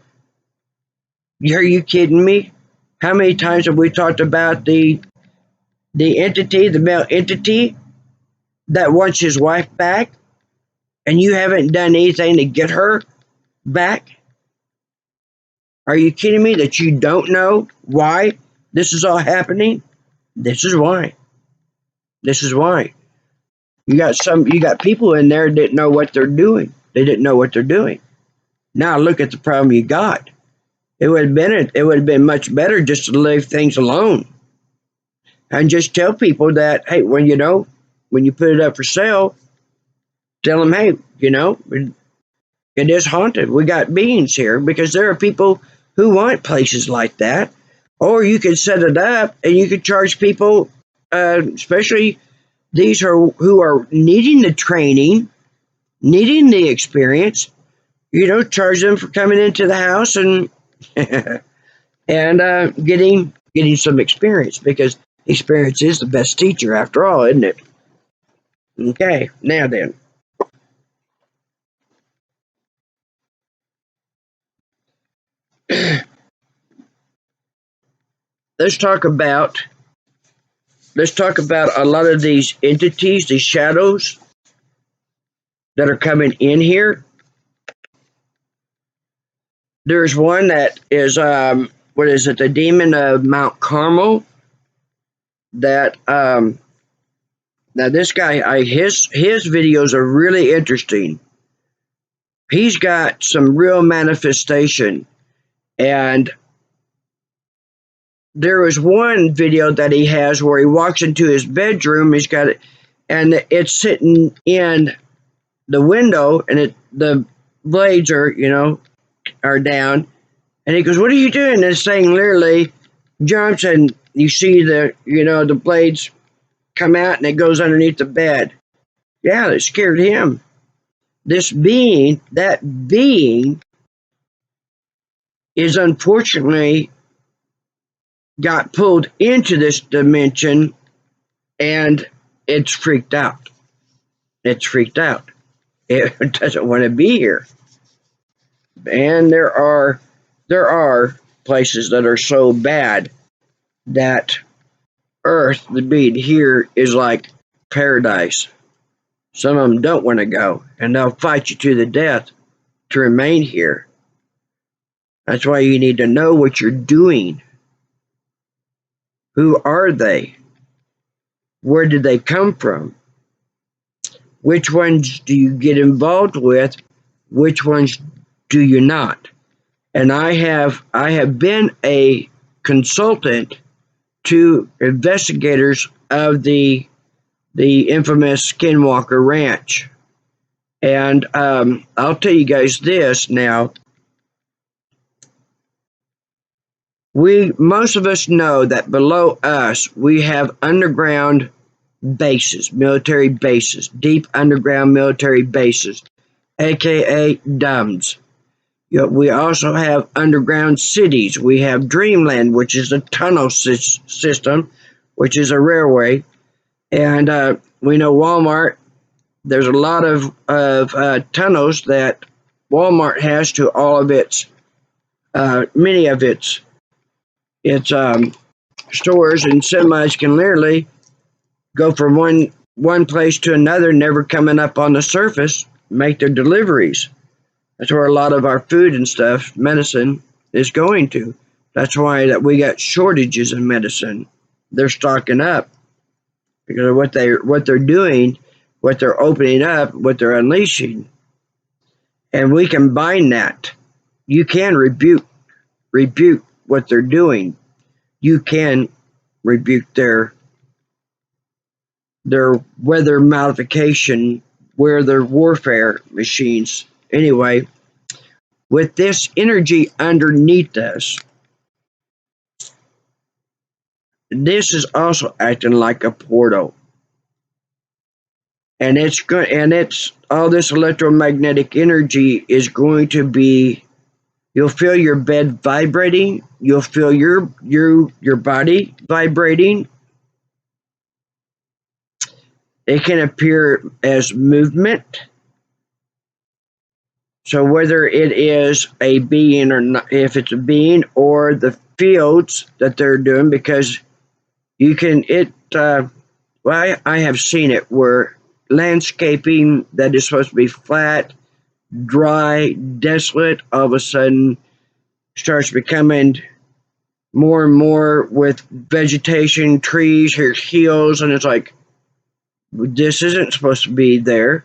are you kidding me? How many times have we talked about the entity, the male entity that wants his wife back, and you haven't done anything to get her back? Are you kidding me that you don't know why this is all happening? This is why. This is why. You got people in there that didn't know what they're doing. They didn't know what they're doing. Now look at the problem you got. It would have been much better just to leave things alone. And just tell people that, hey, when you put it up for sale, tell them, hey, it is haunted. We got beings here, because there are people who want places like that. Or you could set it up and you could charge people, especially these who are needing the training, needing the experience, charge them for coming into the house and and getting some experience, because experience is the best teacher after all, isn't it? Okay, now then. let's talk about a lot of these entities, these shadows that are coming in here. There's one that is what is it, the demon of Mount Carmel, that now this guy, his videos are really interesting. he's got some real manifestation. And there was one video that he has where he walks into his bedroom. He's got it, and it's sitting in the window, and the blades are down. And he goes, "What are you doing?" And this thing literally jumps, and you see the blades come out, and it goes underneath the bed. Yeah, it scared him. That being is unfortunately got pulled into this dimension, and it's freaked out. It's freaked out. It doesn't want to be here. And there are places that are so bad that Earth, the being here, is like paradise. Some of them don't want to go, and they'll fight you to the death to remain here. That's why you need to know what you're doing. Who are they? Where did they come from? Which ones do you get involved with? Which ones do you not? And I have been a consultant to investigators of the infamous Skinwalker Ranch. And I'll tell you guys this now. Most of us know that below us we have underground bases, military bases, deep underground military bases, aka D.U.M.s. We also have underground cities. We have Dreamland, which is a tunnel system, which is a railway. And we know Walmart. There's a lot of tunnels that Walmart has to all of many of its stores, and semis can literally go from one place to another, never coming up on the surface, make their deliveries. That's where a lot of our food and stuff, medicine, is going to. That's why that we got shortages in medicine. They're stocking up because of what they're doing, what they're opening up, what they're unleashing. And we can bind that. You can rebuke what they're doing. You can rebuke their weather modification, where their warfare machines. Anyway, with this energy underneath us, this is also acting like a portal. And it's good, and it's all this electromagnetic energy is going to be. You'll feel your bed vibrating. You'll feel your body vibrating. It can appear as movement. So whether it is a being or not, if it's a being or the fields that they're doing, because you can well, I have seen it where landscaping that is supposed to be flat, dry, desolate, all of a sudden starts becoming more and more with vegetation, trees, here's hills, and it's like, this isn't supposed to be there.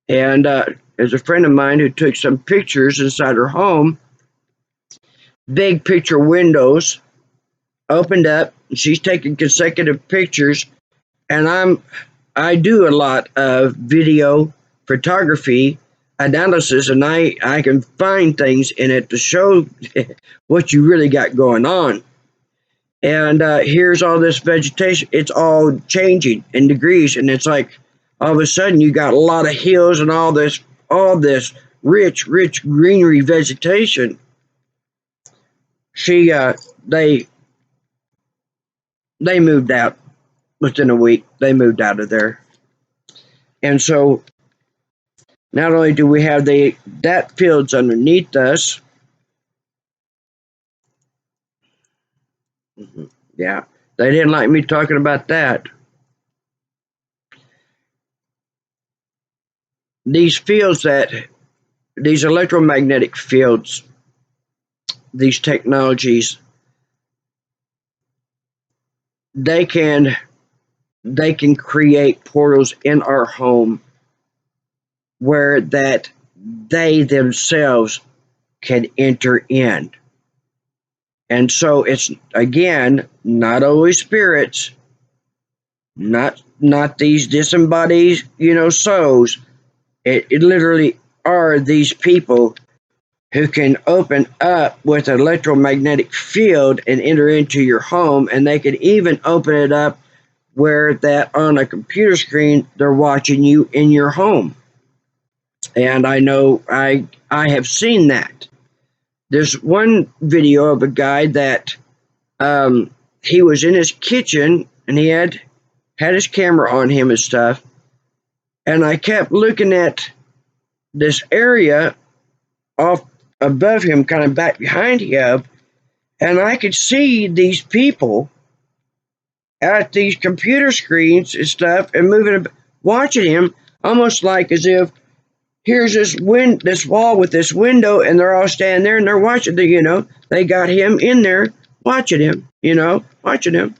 And there's a friend of mine who took some pictures inside her home, big picture windows, opened up, and she's taking consecutive pictures, and I do a lot of video photography analysis, and I can find things in it to show what you really got going on. And here's all this vegetation. It's all changing in degrees, and it's like all of a sudden you got a lot of hills and all this rich greenery vegetation. She they moved out within a week. They moved out of there, and so not only do we have that fields underneath us. Yeah, they didn't like me talking about that. These fields these electromagnetic fields, these technologies, they can create portals in our home where that they themselves can enter in. And so it's, again, not always spirits, not these disembodied, souls. It literally are these people who can open up with an electromagnetic field and enter into your home, and they can even open it up where that on a computer screen they're watching you in your home. And I know I have seen that. There's one video of a guy that he was in his kitchen and he had his camera on him and stuff, and I kept looking at this area off above him, kind of back behind him, and I could see these people at these computer screens and stuff and moving, watching him, almost like as if here's this wall with this window, and they're all standing there and they're watching they got him in there watching him, watching him.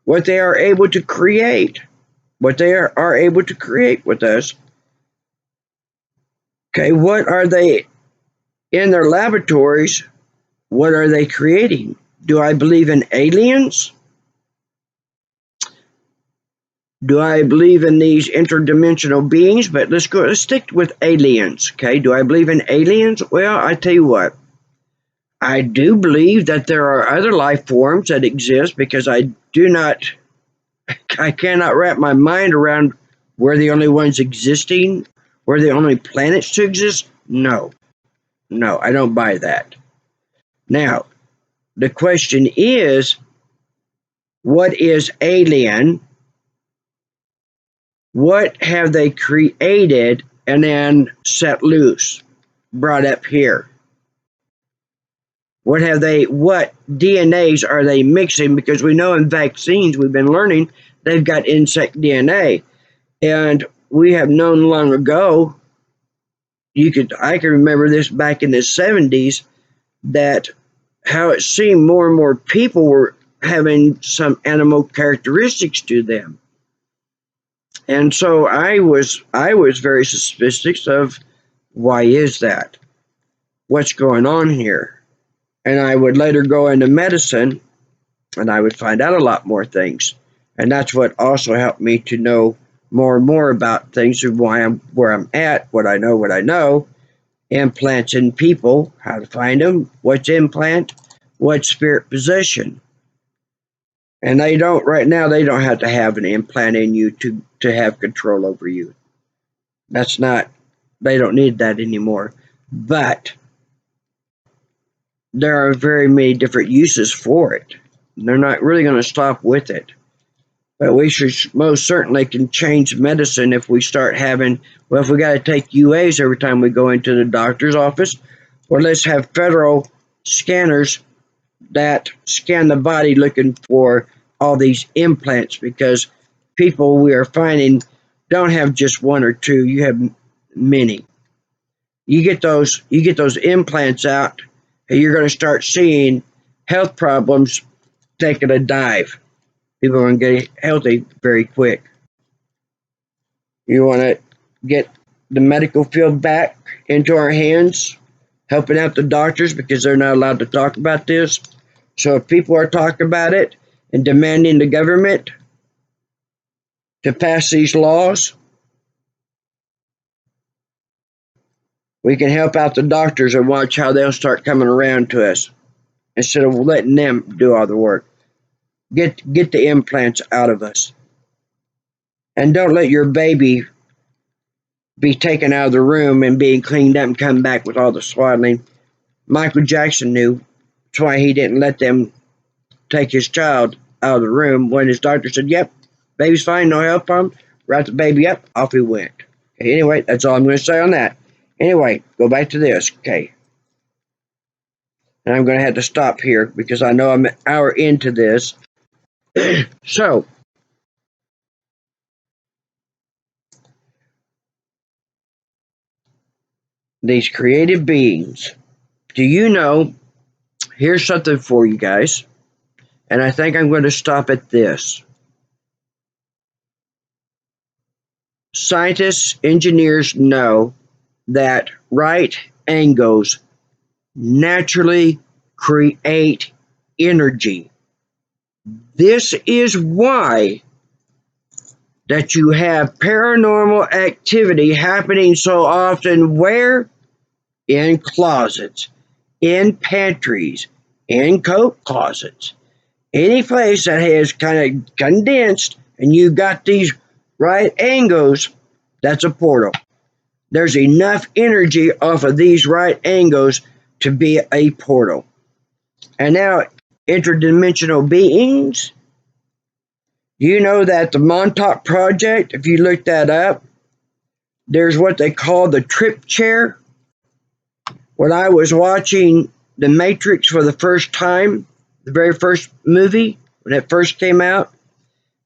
What they are able to create, what they are able to create with us. Okay, what are they in their laboratories? What are they creating? Do I believe in aliens? Do I believe in these interdimensional beings? But let's stick with aliens. Okay, do I believe in aliens? Well, I tell you what, I do believe that there are other life forms that exist, because I cannot wrap my mind around we're the only ones existing, we're the only planets to exist. No, I don't buy that. Now, the question is, what is alien? What have they created and then set loose, brought up here? What DNAs are they mixing? Because we know in vaccines, we've been learning, they've got insect DNA. And we have known long ago, I can remember this back in the 70s, that how it seemed more and more people were having some animal characteristics to them. And so I was very suspicious of, why is that? What's going on here? And I would later go into medicine, and I would find out a lot more things. And that's what also helped me to know more and more about things, of where I'm at, what I know, implants in people, how to find them, what's implant, what's spirit possession. And they don't have to have an implant in you to have control over you. They don't need that anymore. But there are very many different uses for it. They're not really going to stop with it. But we should most certainly can change medicine if we start having, if we got to take UAs every time we go into the doctor's office, or let's have federal scanners that scan the body looking for all these implants, because people we are finding don't have just one or two, you have many. You get those implants out, and you're going to start seeing health problems taking a dive. People are going to get healthy very quick. You want to get the medical field back into our hands, helping out the doctors, because they're not allowed to talk about this. So if people are talking about it and demanding the government to pass these laws, we can help out the doctors and watch how they'll start coming around to us instead of letting them do all the work. Get the implants out of us. And don't let your baby be taken out of the room and being cleaned up and come back with all the swaddling. Michael Jackson knew. That's why he didn't let them take his child out of the room when his doctor said, yep, baby's fine, no health problem. Wrap the baby up, off he went. Okay, anyway, that's all I'm going to say on that. Anyway, go back to this, okay. And I'm going to have to stop here because I know I'm an hour into this. So, these creative beings, do you know, here's something for you guys, and I think I'm going to stop at this. Scientists, engineers know that right angles naturally create energy. This is why that you have paranormal activity happening so often where? In closets, in pantries, in coat closets. Any place that has kind of condensed and you got these right angles, that's a portal. There's enough energy off of these right angles to be a portal. And now, interdimensional beings, you know that the Montauk Project, if you look that up, there's what they call the trip chair. When I was watching The Matrix for the first time, the very first movie, when it first came out,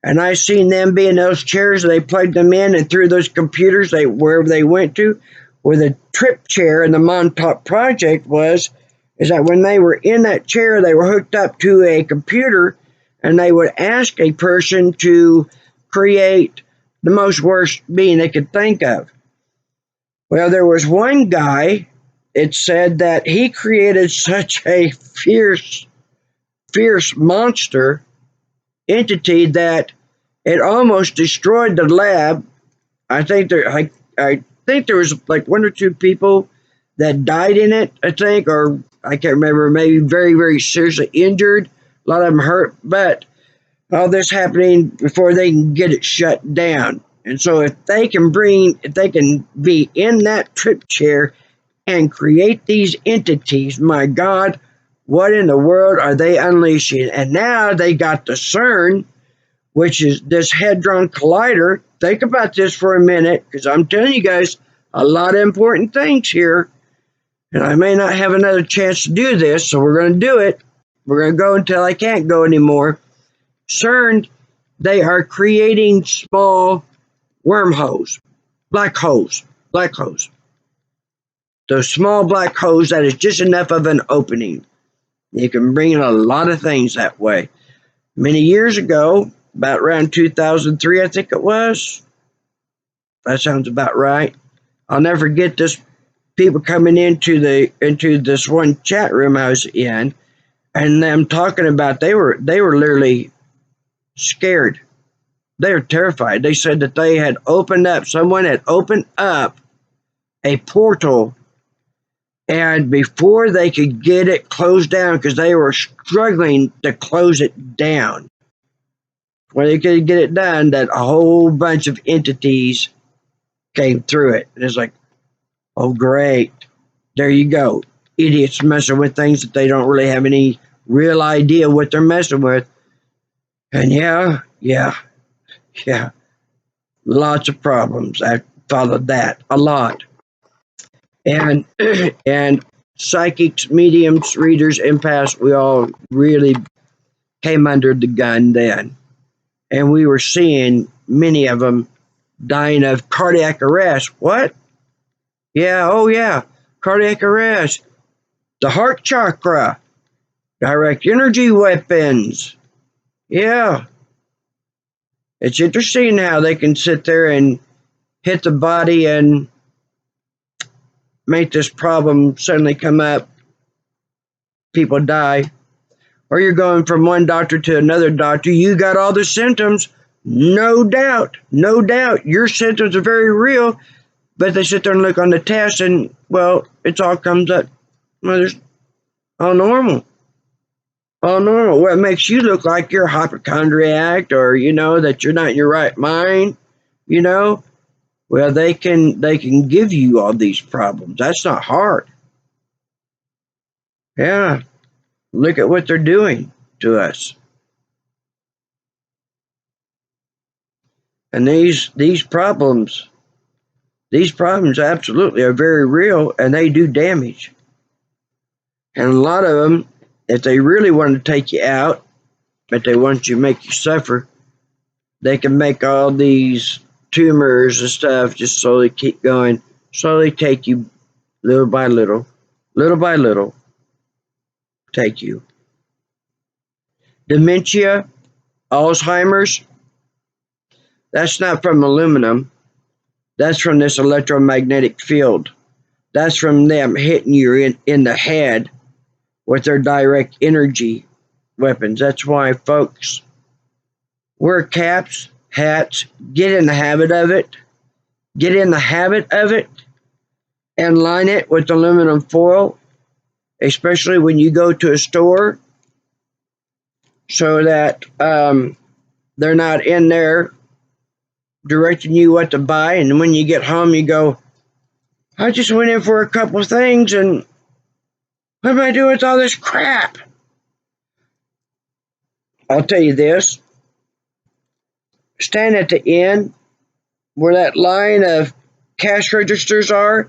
and I seen them be in those chairs, they plugged them in and through those computers, wherever they went to, where the trip chair in the Montauk Project was, is that when they were in that chair, they were hooked up to a computer, and they would ask a person to create the most worst being they could think of. Well, there was one guy, it said that he created such a fierce monster entity that it almost destroyed the lab. I think there was like one or two people that died in it, I think, or I can't remember, maybe very, very seriously injured. A lot of them hurt, but all this happening before they can get it shut down. And so if they can be in that trip chair and create these entities, my God, what in the world are they unleashing? And now they got the CERN, which is this Hadron Collider. Think about this for a minute, because I'm telling you guys a lot of important things here. And I may not have another chance to do this, so we're going to do it. We're going to go until I can't go anymore. CERN, they are creating small wormholes, black holes. Those small black holes that is just enough of an opening. You can bring in a lot of things that way. Many years ago, about around 2003, I think it was. That sounds about right. I'll never forget this. People coming into this one chat room I was in, and them talking about they were literally scared. They were terrified. They said that they had someone had opened up a portal, and before they could get it closed down, because they were struggling to close it down, when they could get it done, that a whole bunch of entities came through it. And it's like, oh, great. There you go. Idiots messing with things that they don't really have any real idea what they're messing with. And yeah. Lots of problems. I followed that a lot. And and psychics, mediums, readers, empaths, we all really came under the gun then. And we were seeing many of them dying of cardiac arrest. What? Yeah, oh yeah, cardiac arrest. The heart chakra, direct energy weapons. Yeah. It's interesting how they can sit there and hit the body and make this problem suddenly come up. People die. Or you're going from one doctor to another doctor. You got all the symptoms. No doubt. Your symptoms are very real. But they sit there and look on the test and, well, it all comes up. Well, there's all normal. All normal. What makes you look like you're a hypochondriac, or, that you're not in your right mind, Well, they can give you all these problems. That's not hard. Yeah. Look at what they're doing to us. And these problems absolutely are very real, and they do damage. And a lot of them, if they really want to take you out, but they want to make you suffer, they can make all these tumors and stuff just slowly keep going, slowly take you little by little, take you. Dementia, Alzheimer's, that's not from aluminum. That's from this electromagnetic field. That's from them hitting you in the head with their direct energy weapons. That's why, folks, wear caps, hats, get in the habit of it. Get in the habit of it and line it with aluminum foil, especially when you go to a store, so that they're not in there directing you what to buy. And when you get home, you go, I just went in for a couple things, and what am I doing with all this crap? I'll tell you this. Stand at the end where that line of cash registers are.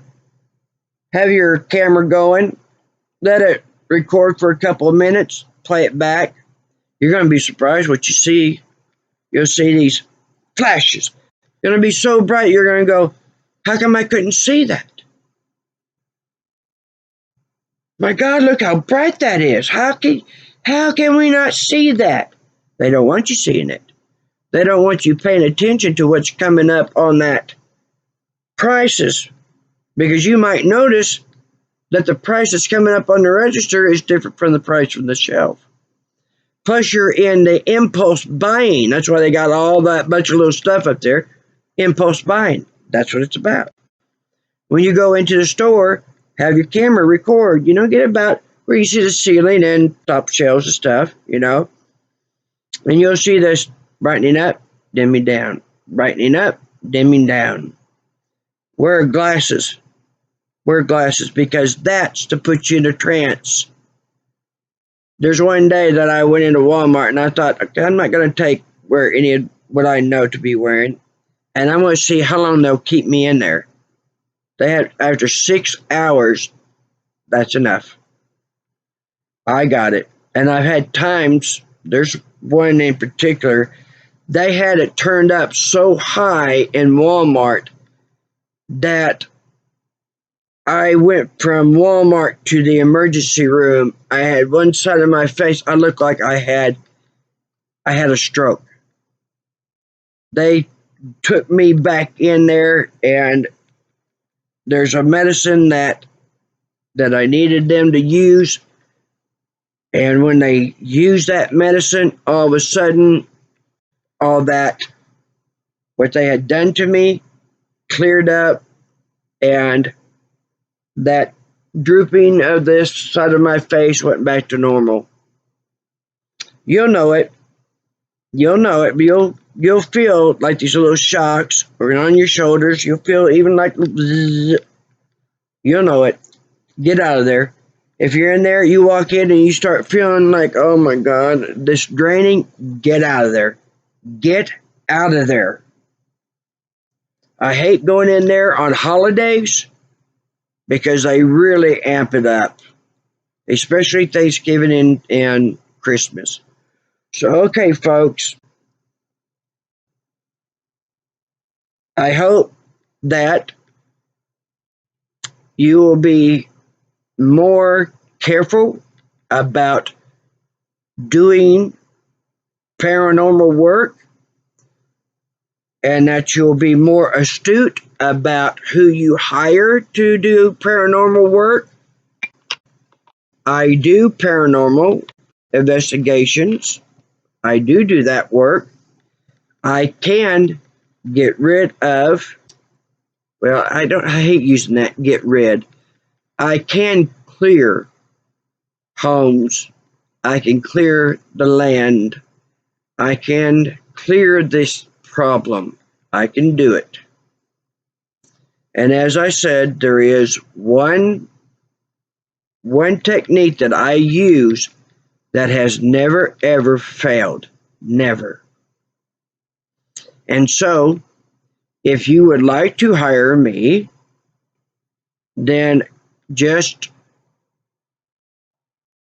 Have your camera going. Let it record for a couple of minutes. Play it back. You're going to be surprised what you see. You'll see these flashes. Going to be so bright, you're going to go, how come I couldn't see that? My God, look how bright that is. How can we not see that? They don't want you seeing it. They don't want you paying attention to what's coming up on that prices, because you might notice that the price that's coming up on the register is different from the price from the shelf. Plus, you're in the impulse buying. That's why they got all that bunch of little stuff up there. Impulse buying. That's what it's about. When you go into the store, have your camera record. Get about where you see the ceiling and top shelves and stuff, And you'll see this brightening up, dimming down. Brightening up, dimming down. Wear glasses. Wear glasses, because that's to put you in a trance. There's one day that I went into Walmart and I thought, okay, I'm not going to wear any of what I know to be wearing, and I'm going to see how long they'll keep me in there. They had, after 6 hours, that's enough. I got it. And I've had times, there's one in particular, they had it turned up so high in Walmart that I went from Walmart to the emergency room. I had one side of my face, I looked like I had a stroke. They took me back in there, and there's a medicine that I needed them to use. And when they used that medicine, all of a sudden, all that, what they had done to me, cleared up, and that drooping of this side of my face went back to normal. You'll know it. You'll know it. You'll feel like these little shocks or on your shoulders. You'll feel even like bzzz. You'll know it. Get out of there. If you're in there, you walk in and you start feeling like, oh my God, this draining, get out of there. Get out of there. I hate going in there on holidays because they really amp it up, especially Thanksgiving and Christmas. So, okay, folks, I hope that you will be more careful about doing paranormal work, and that you'll be more astute about who you hire to do paranormal work. I do paranormal investigations. I do that work. I can get rid of, well, I hate using that, get rid. I can clear homes. I can clear the land. I can clear this problem. I can do it. And as I said, there is one technique that I use that has never, ever failed. Never. And so, if you would like to hire me, then just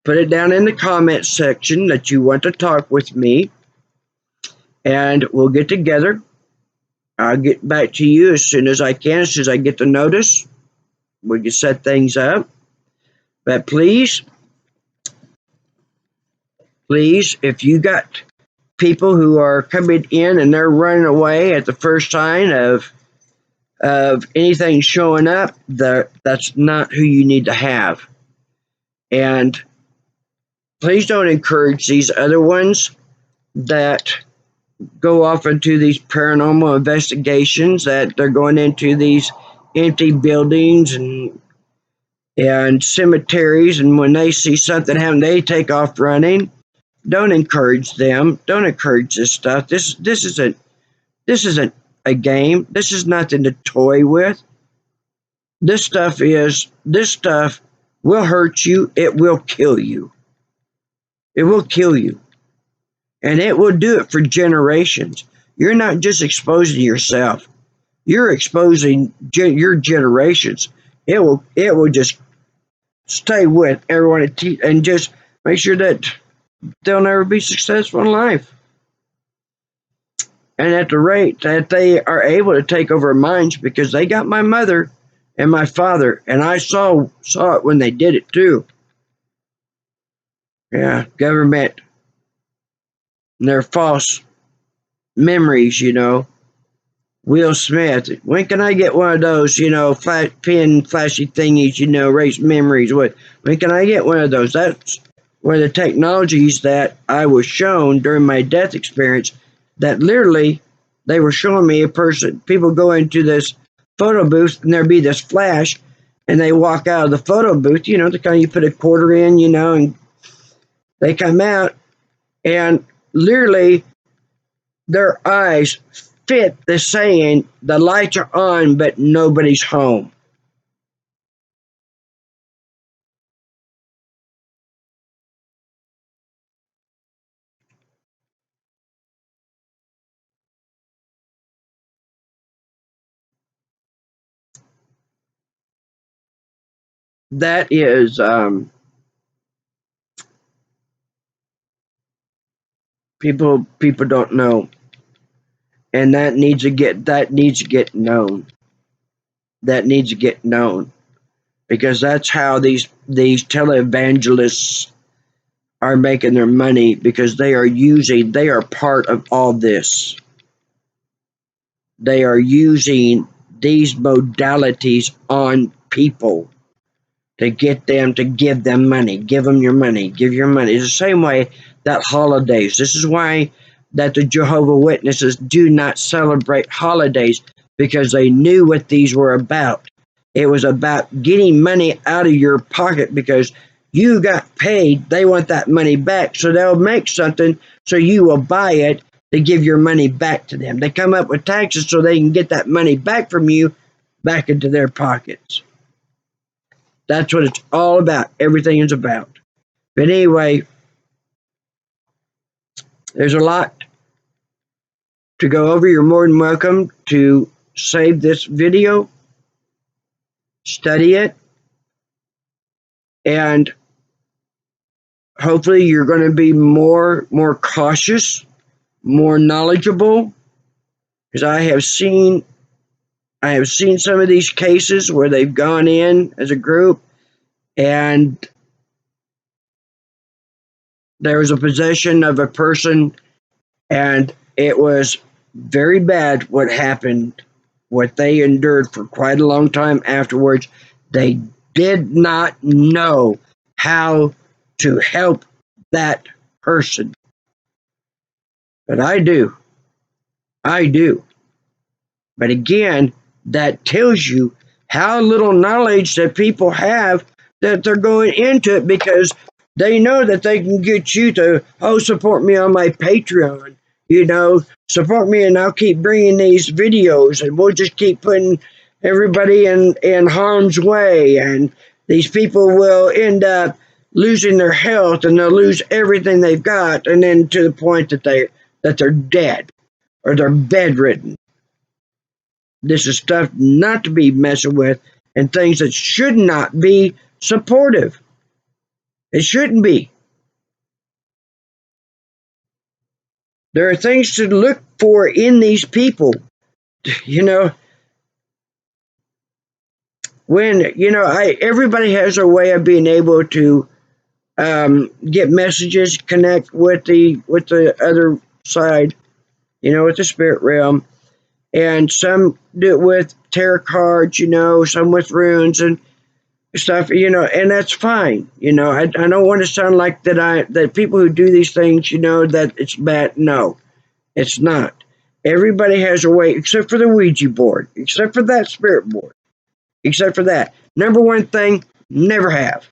put it down in the comment section that you want to talk with me, and we'll get together. I'll get back to you as soon as I can, as soon as I get the notice. We can set things up. But please, if you got people who are coming in and they're running away at the first sign of of anything showing up, that's not who you need to have. And please don't encourage these other ones that go off into these paranormal investigations, that they're going into these empty buildings and cemeteries, and when they see something happen, they take off running. Don't encourage them. Don't encourage this stuff. This isn't a game. This is nothing to toy with. This stuff will hurt you. It will kill you. It will kill you. And it will do it for generations. You're not just exposing yourself. You're exposing your generations. It will just stay with everyone and just make sure that they'll never be successful in life. And at the rate that they are able to take over minds, because they got my mother and my father, and I saw it when they did it too. Yeah, government and their false memories, Will Smith. When can I get one of those, pin flashy thingies, erase memories? When can I get one of those? That's one of the technologies that I was shown during my death experience, that literally they were showing me a person. People go into this photo booth and there'd be this flash, and they walk out of the photo booth, the kind you put a quarter in, and they come out, and literally their eyes fit the saying, the lights are on, but nobody's home. That is, people don't know, and that needs to get known. That needs to get known, because that's how these televangelists are making their money, because they are part of all this. They are using these modalities on people to get them to give them money. Give them your money. Give your money. It's the same way that holidays. This is why that the Jehovah Witnesses do not celebrate holidays, because they knew what these were about. It was about getting money out of your pocket, because you got paid. They want that money back, so they'll make something so you will buy it to give your money back to them. They come up with taxes so they can get that money back from you back into their pockets. That's what it's all about. Everything is about. But anyway, there's a lot to go over. You're more than welcome to save this video, study it, and hopefully you're going to be more cautious, more knowledgeable, because I have seen some of these cases where they've gone in as a group, and there was a possession of a person, and it was very bad what happened, what they endured for quite a long time afterwards. They did not know how to help that person. But I do. I do. But again, that tells you how little knowledge that people have, that they're going into it because they know that they can get you to, support me on my Patreon, support me, and I'll keep bringing these videos, and we'll just keep putting everybody in harm's way, and these people will end up losing their health, and they'll lose everything they've got, and then to the point that they're dead or they're bedridden. This is stuff not to be messing with, and things that should not be supportive. It shouldn't be. There are things to look for in these people. When everybody has a way of being able to get messages, connect with the other side, with the spirit realm, and some do it with tarot cards, some with runes and stuff, and that's fine. I don't want to sound like that people who do these things, that it's bad. No, it's not. Everybody has a way, except for the Ouija board, except for that spirit board, except for that. Number one thing, never have.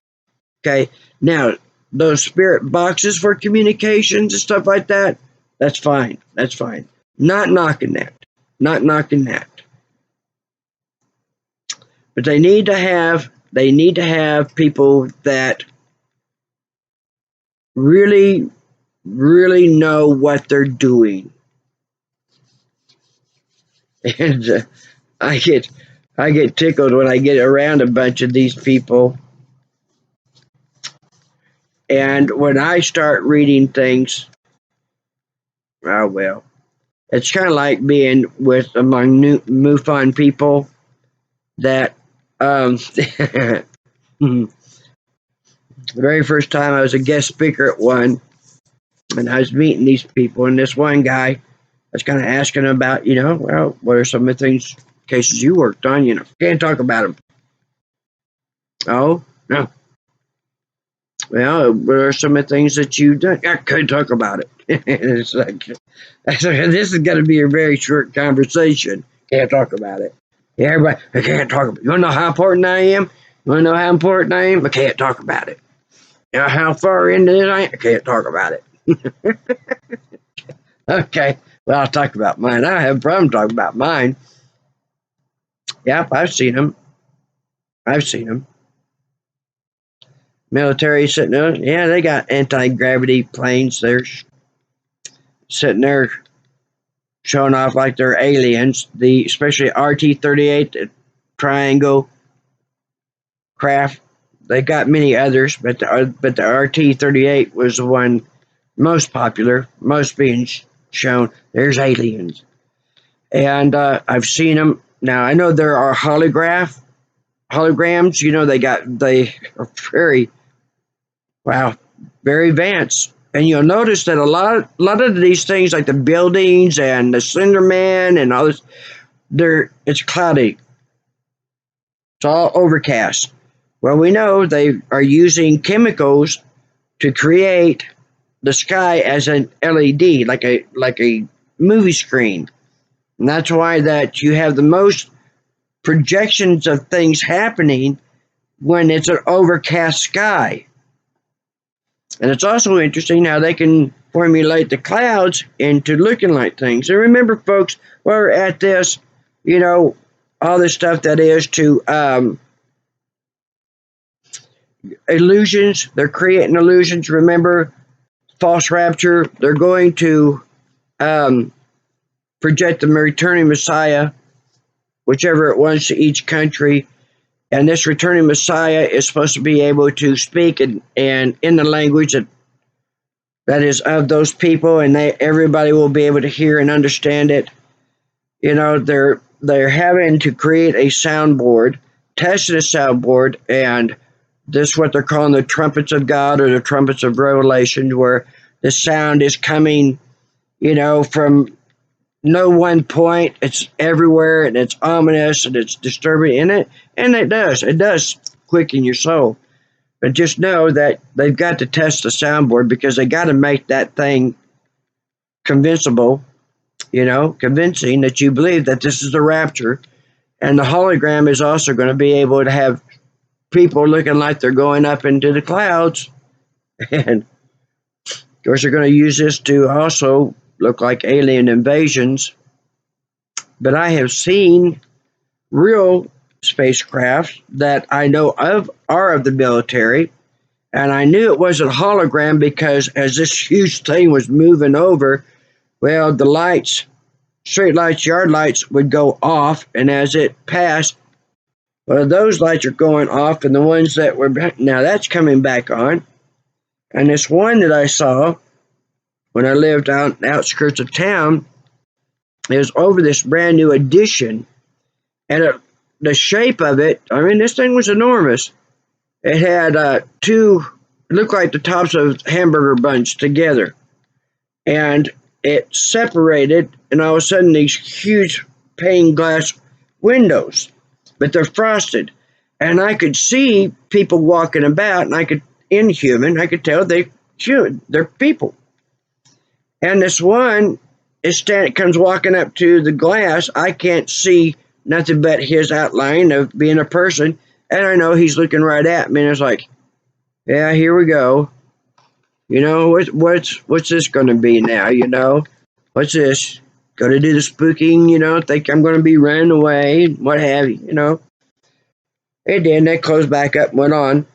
Okay? Now, those spirit boxes for communications and stuff like that, that's fine. That's fine. Not knocking that. Not knocking that. But they need to have people that really, really know what they're doing. And I get tickled when I get around a bunch of these people. And when I start reading things, oh well, it's kind of like being among MUFON people that the very first time I was a guest speaker at one, and I was meeting these people, and this one guy, I was kind of asking him about, well, what are some of the cases you worked on? Can't talk about them. Oh, no. Well, what are some of the things that you've done? I couldn't talk about it. It's like, this is going to be a very short conversation. Can't talk about it. Yeah, everybody, I can't talk about it. You want to know how important I am? You want to know how important I am? I can't talk about it. How far into this I am? I can't talk about it. Okay, well, I'll talk about mine. I don't have a problem talking about mine. Yep, I've seen them. Military sitting there. Yeah, they got anti-gravity planes. They're sitting there showing off like they're aliens. Especially RT-38, the triangle craft. They got many others, but the RT-38 was the one most popular, most being shown. There's aliens, and I've seen them. Now I know there are holograms. They are very advanced. And you'll notice that a lot of these things, like the buildings and the Slender Man and all this, it's cloudy. It's all overcast. Well, we know they are using chemicals to create the sky as an LED, like a movie screen. And that's why that you have the most projections of things happening when it's an overcast sky. And it's also interesting how they can formulate the clouds into looking like things. And remember, folks, while we're at this, all this stuff that is to illusions. They're creating illusions. Remember, false rapture. They're going to project the returning Messiah, whichever it was, to each country. And this returning Messiah is supposed to be able to speak and in the language that is of those people, and everybody will be able to hear and understand it. They're having to create a soundboard, testing a soundboard, and this is what they're calling the trumpets of God or the trumpets of Revelation, where the sound is coming, from no one point. It's everywhere, and it's ominous, and it's disturbing in it, and it does quicken your soul. But just know that they've got to test the soundboard, because they got to make that thing convincing that you believe that this is the rapture. And the hologram is also going to be able to have people looking like they're going up into the clouds. And of course, they're going to use this to also look like alien invasions. But I have seen real spacecraft that I know of are of the military, and I knew it wasn't a hologram because as this huge thing was moving over, well, the lights, street lights, yard lights would go off, and as it passed, well, those lights are going off, and the ones that were now that's coming back on. And this one that I saw when I lived out in the outskirts of town is over this brand new addition, and the shape of it, I mean, this thing was enormous. It had two, looked like the tops of hamburger buns together, and it separated, and all of a sudden these huge pane glass windows, but they're frosted. And I could see people walking about, and I could tell they're people. And this one comes walking up to the glass. I can't see nothing but his outline of being a person, and I know he's looking right at me. And it's like, yeah, here we go. What's this going to be now? What's this? Going to do the spooking? Think I'm going to be running away? What have you? It did. They closed back up and went on.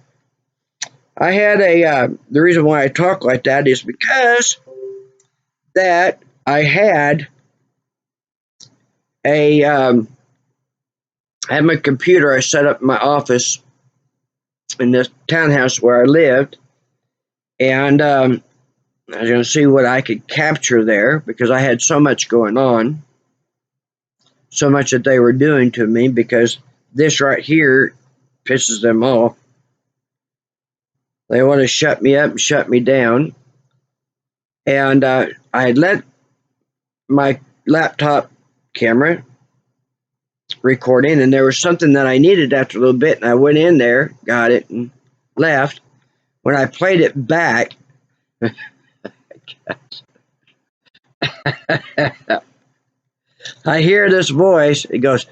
I had the reason why I talk like that is because that I had I had my computer. I set up in my office in this townhouse where I lived, and I was going to see what I could capture there because I had so much going on, so much that they were doing to me, because this right here pisses them off. They want to shut me up and shut me down. And I had let my laptop camera recording, and there was something that I needed after a little bit, and I went in there, got it, and left. When I played it back, I hear this voice. It goes,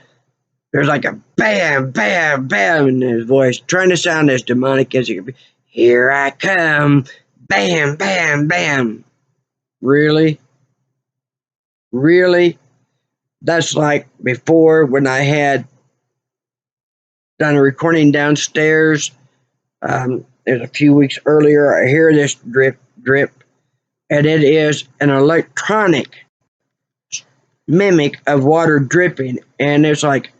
there's like a bam, bam, bam in his voice, trying to sound as demonic as it can be. Here I come, bam, bam, bam. Really? Really? That's like before when I had done a recording downstairs. It was a few weeks earlier. I hear this drip, drip, and it is an electronic mimic of water dripping, and it's like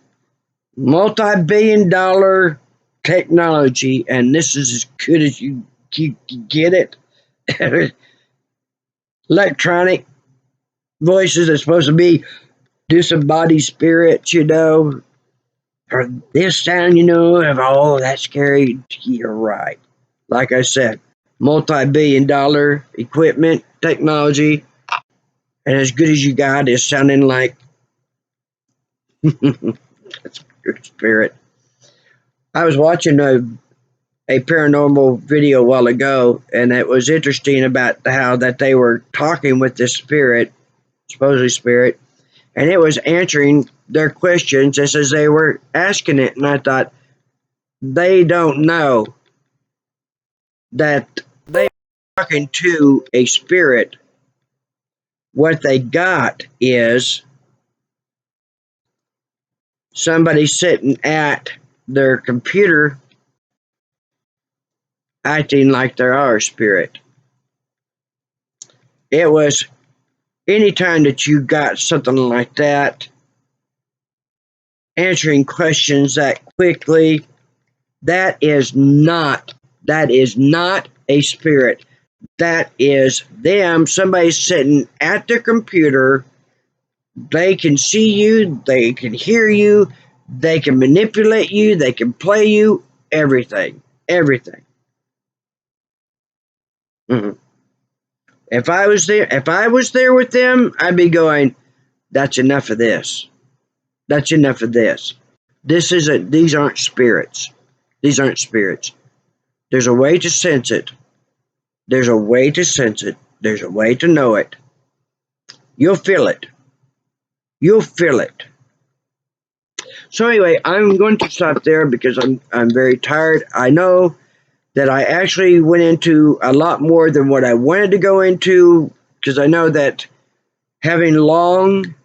multi-billion-dollar technology, and this is as good as you get it. Electronic voices are supposed to be disembodied spirits, or this sound, of all that scary. You're right. Like I said, multi-billion-dollar equipment, technology, and as good as you got is sounding like that's good spirit. I was watching a paranormal video a while ago, and it was interesting about how that they were talking with this spirit, supposedly spirit, and it was answering their questions just as they were asking it. And I thought, they don't know that they are talking to a spirit. What they got is somebody sitting at their computer acting like they're our spirit. It was anytime that you got something like that, answering questions that quickly, that is not a spirit. That is them. Somebody's sitting at their computer. They can see you, they can hear you, they can manipulate you, they can play you, everything. Everything. Mm-hmm. If I was there with them, I'd be going, that's enough of this. That's enough of this. These aren't spirits. These aren't spirits. There's a way to sense it. There's a way to sense it. There's a way to know it. You'll feel it. You'll feel it. So anyway, I'm going to stop there because I'm very tired. I know that I actually went into a lot more than what I wanted to go into, because I know that having long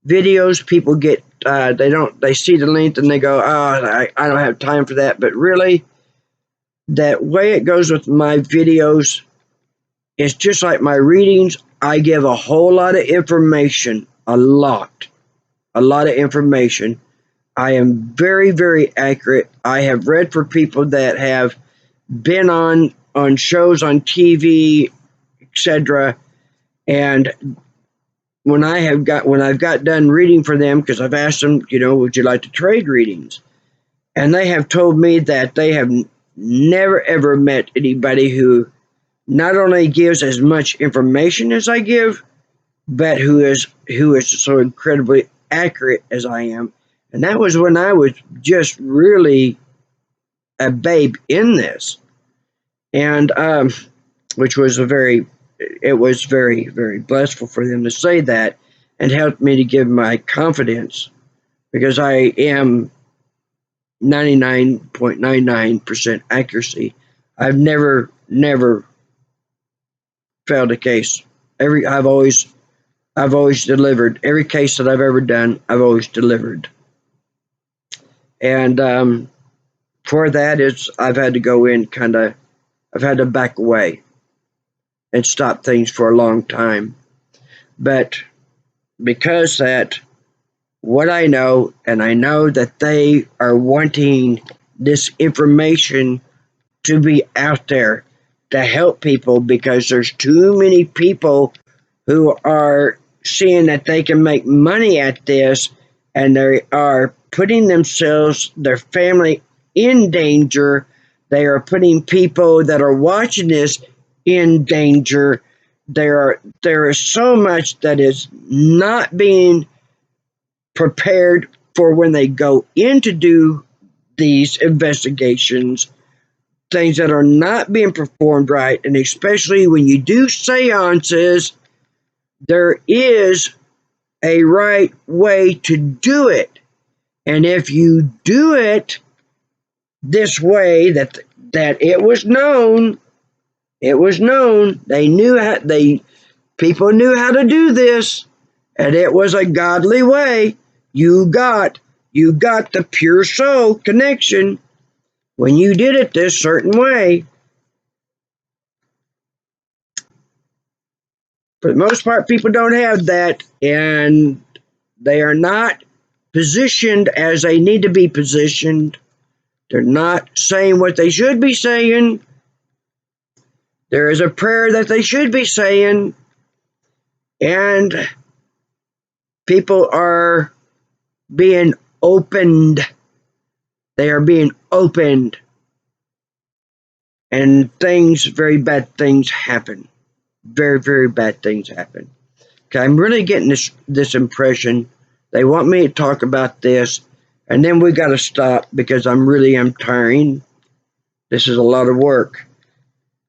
videos, people get they see the length and they go, oh, I don't have time for that. But really, that way it goes with my videos, it's just like my readings. I give a whole lot of information, a lot of information. I am very, very accurate. I have read for people that have been on shows on TV, etc. And when I've got done reading for them, because I've asked them, would you like to trade readings? And they have told me that they have never ever met anybody who not only gives as much information as I give, but who is so incredibly accurate as I am. And that was when I was just really a babe in this. And which was it was very, very blissful for them to say that, and helped me to give my confidence, because I am 99.99% accuracy. I've never failed a case. I've always delivered. Every case that I've ever done, I've always delivered. And for that, I've had to go in I've had to back away and stop things for a long time. But because that, what I know, and I know that they are wanting this information to be out there to help people, because there's too many people who are seeing that they can make money at this, and they are putting themselves, their family, in danger. They are putting people that are watching this in danger. There is so much that is not being prepared for when they go in to do these investigations, things that are not being performed right. And especially when you do seances, there is a right way to do it. And if you do it this way, that it was known, people knew how to do this, and it was a godly way. You got the pure soul connection when you did it this certain way. For the most part, people don't have that, and they are not positioned as they need to be positioned. They're not saying what they should be saying. There is a prayer that they should be saying, and people are being opened. They are being opened, and very bad things happen. Very, very bad things happen. Okay, I'm really getting this impression. They want me to talk about this, and then we got to stop because I'm tiring. This is a lot of work.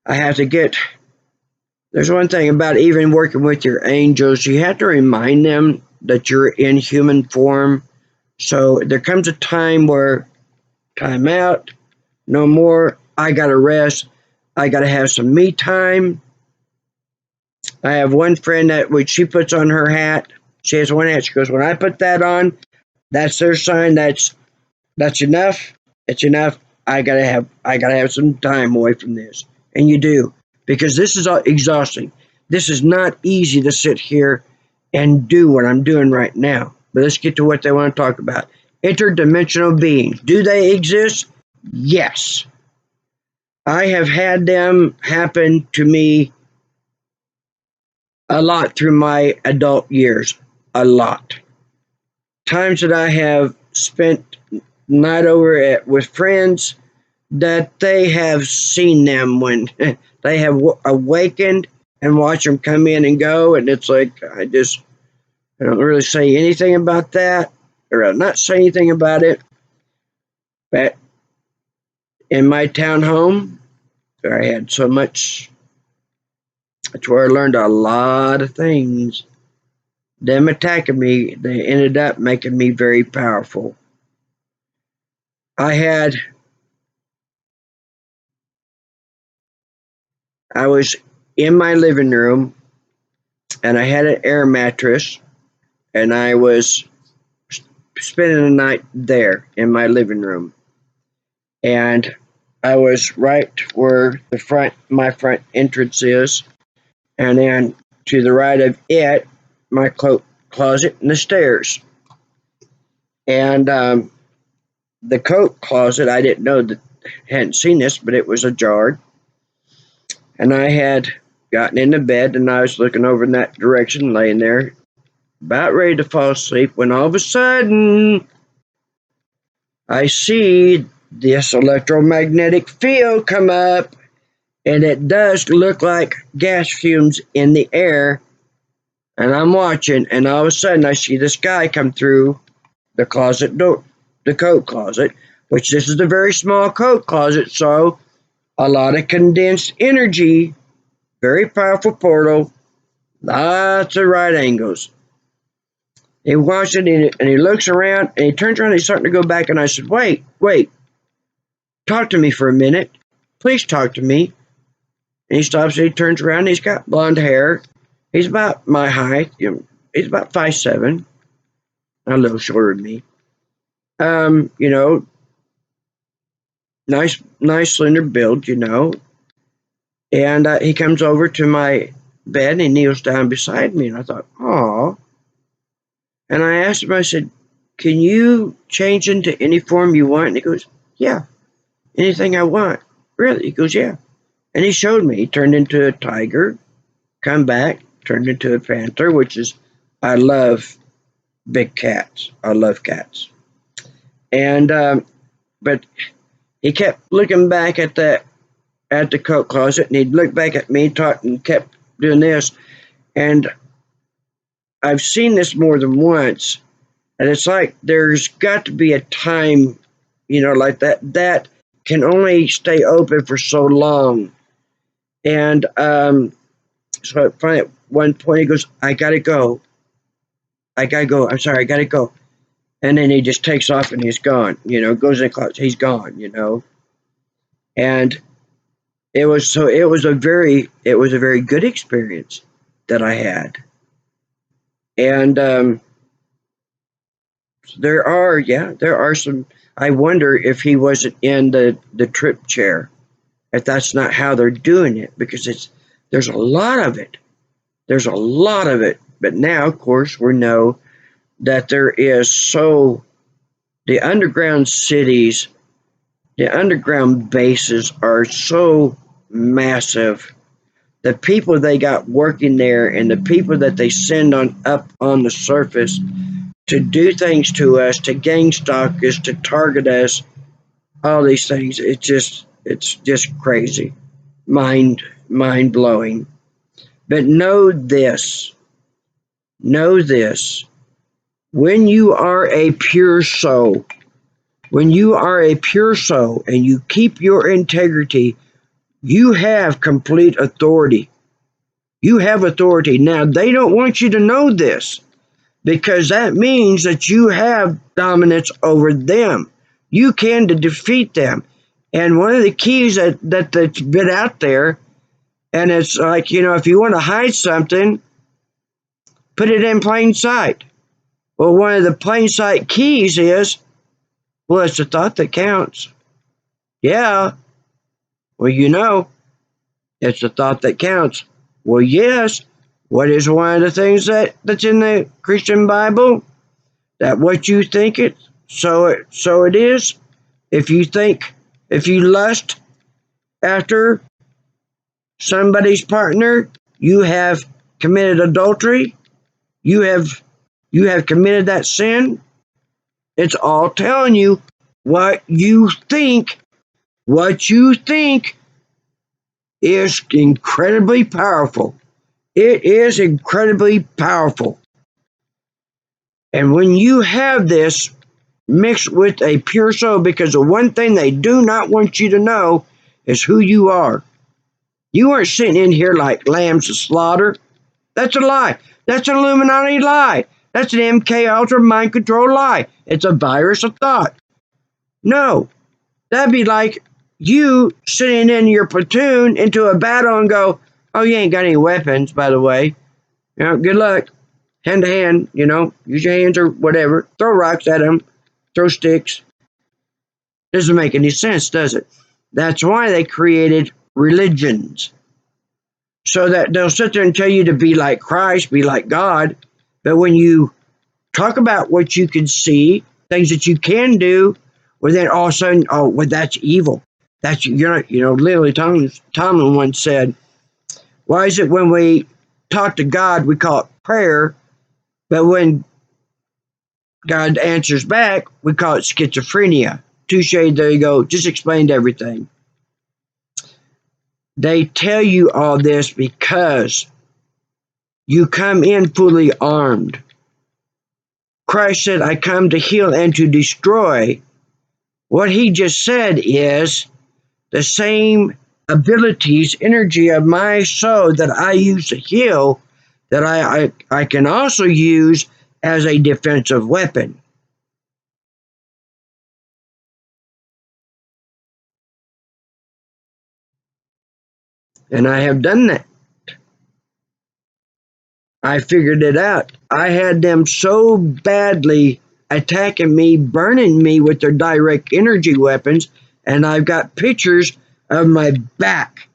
There's one thing about even working with your angels, you have to remind them that you're in human form. So there comes a time where, time out, no more, I got to rest, I got to have some me time. I have one friend that when she puts on her hat, she has one hat, she goes, when I put that on, that's their sign, that's enough, it's enough, I gotta have some time away from this. And you do, because this is exhausting. This is not easy to sit here and do what I'm doing right now. But let's get to what they want to talk about. Interdimensional beings. Do they exist? Yes. I have had them happen to me a lot through my adult years. A lot. Times that I have spent night over with friends, that they have seen them when they have awakened, and watch them come in and go, and it's like I don't really say anything about that, or I'll not say anything about it. But in my townhome, where I had so much, that's where I learned a lot of things. Them attacking me, they ended up making me very powerful. I was in my living room, and I had an air mattress, and I was spending the night there in my living room. And I was right where my front entrance is, and then to the right of it, my coat closet and the stairs. And the coat closet, I didn't know hadn't seen this, but it was ajar. And I had gotten into bed, and I was looking over in that direction, laying there, about ready to fall asleep, when all of a sudden I see this electromagnetic field come up, and it does look like gas fumes in the air. And I'm watching, and all of a sudden I see this guy come through, the closet door, the coat closet, which this is a very small coat closet, so a lot of condensed energy, very powerful portal, lots of right angles. He watched it and he looks around and he turns around and he's starting to go back, and I said, wait, talk to me for a minute. Please talk to me. And he stops and he turns around and he's got blonde hair. He's about my height. He's about 5'7", a little shorter than me. Nice slender build, And he comes over to my bed and he kneels down beside me, and I thought, oh. And I asked him, I said, can you change into any form you want? And he goes, yeah, anything I want. Really? He goes, yeah. And he showed me. He turned into a tiger, come back, turned into a panther, I love big cats. I love cats. And, but he kept looking back at the coat closet, and he'd look back at me, talk, and kept doing this. And I've seen this more than once, and it's like there's got to be a time, like that can only stay open for so long. And so finally at one point he goes, I gotta go. I'm sorry, I gotta go. And then he just takes off and he's gone. Goes in the closet, he's gone. And it was a very good experience that I had. And there are some. I wonder if he wasn't in the trip chair, if that's not how they're doing it, because there's a lot of it. There's a lot of it. But now, of course, we know that there is the underground cities, the underground bases are so massive. The people they got working there and the people that they send up on the surface to do things to us, to gang stalk us, to target us, all these things, it's just crazy. Mind blowing. But know this. When you are a pure soul, and you keep your integrity, you have complete authority. You have authority. Now, they don't want you to know this, because that means that you have dominance over them. You can defeat them. And one of the keys that's been out there, and it's like, if you want to hide something, put it in plain sight. Well, one of the plain sight keys is, well, it's the thought that counts. Yeah. Well, it's the thought that counts. Well, yes. What is one of the things that's in the Christian Bible? That what you think it, so it is. If you lust after somebody's partner, you have committed adultery. You have committed that sin. It's all telling you what you think. What you think is incredibly powerful. It is incredibly powerful. And when you have this mixed with a pure soul, because the one thing they do not want you to know is who you are. You aren't sitting in here like lambs to slaughter. That's a lie. That's an Illuminati lie. That's an MK Ultra mind control lie. It's a virus of thought. No, that'd be like you sitting in your platoon into a battle and go, oh, you ain't got any weapons, by the way. Good luck. Hand to hand, use your hands or whatever. Throw rocks at them. Throw sticks. Doesn't make any sense, does it? That's why they created religions. So that they'll sit there and tell you to be like Christ, be like God. But when you talk about what you can see, things that you can do, well, then all of a sudden, oh, well, that's evil. That's, literally Tomlin once said, why is it when we talk to God, we call it prayer, but when God answers back, we call it schizophrenia? Touche, there you go. Just explained everything. They tell you all this because you come in fully armed. Christ said, I come to heal and to destroy. What he just said is the same abilities, energy of my soul that I use to heal, that I can also use as a defensive weapon. And I have done that. I figured it out. I had them so badly attacking me, burning me with their direct energy weapons, and I've got pictures of my back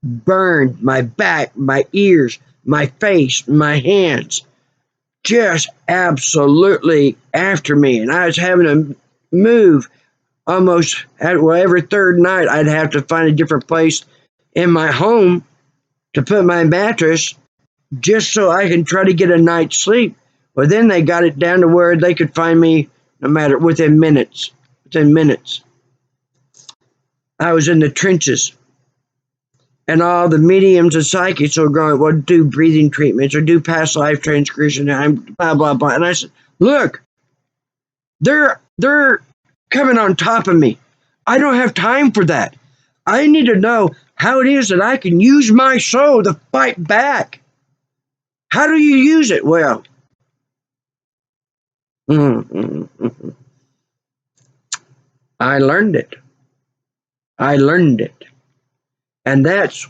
burned, my back, my ears, my face, my hands, just absolutely after me. And I was having to move almost every third night. I'd have to find a different place in my home to put my mattress just so I can try to get a night's sleep. But then they got it down to where they could find me no matter within minutes. Within minutes. I was in the trenches. And all the mediums and psychics were going, well, do breathing treatments or do past life transgression and blah blah blah. And I said, look, they're coming on top of me. I don't have time for that. I need to know how it is that I can use my soul to fight back. How do you use it? Well, I learned it. I learned it. And that's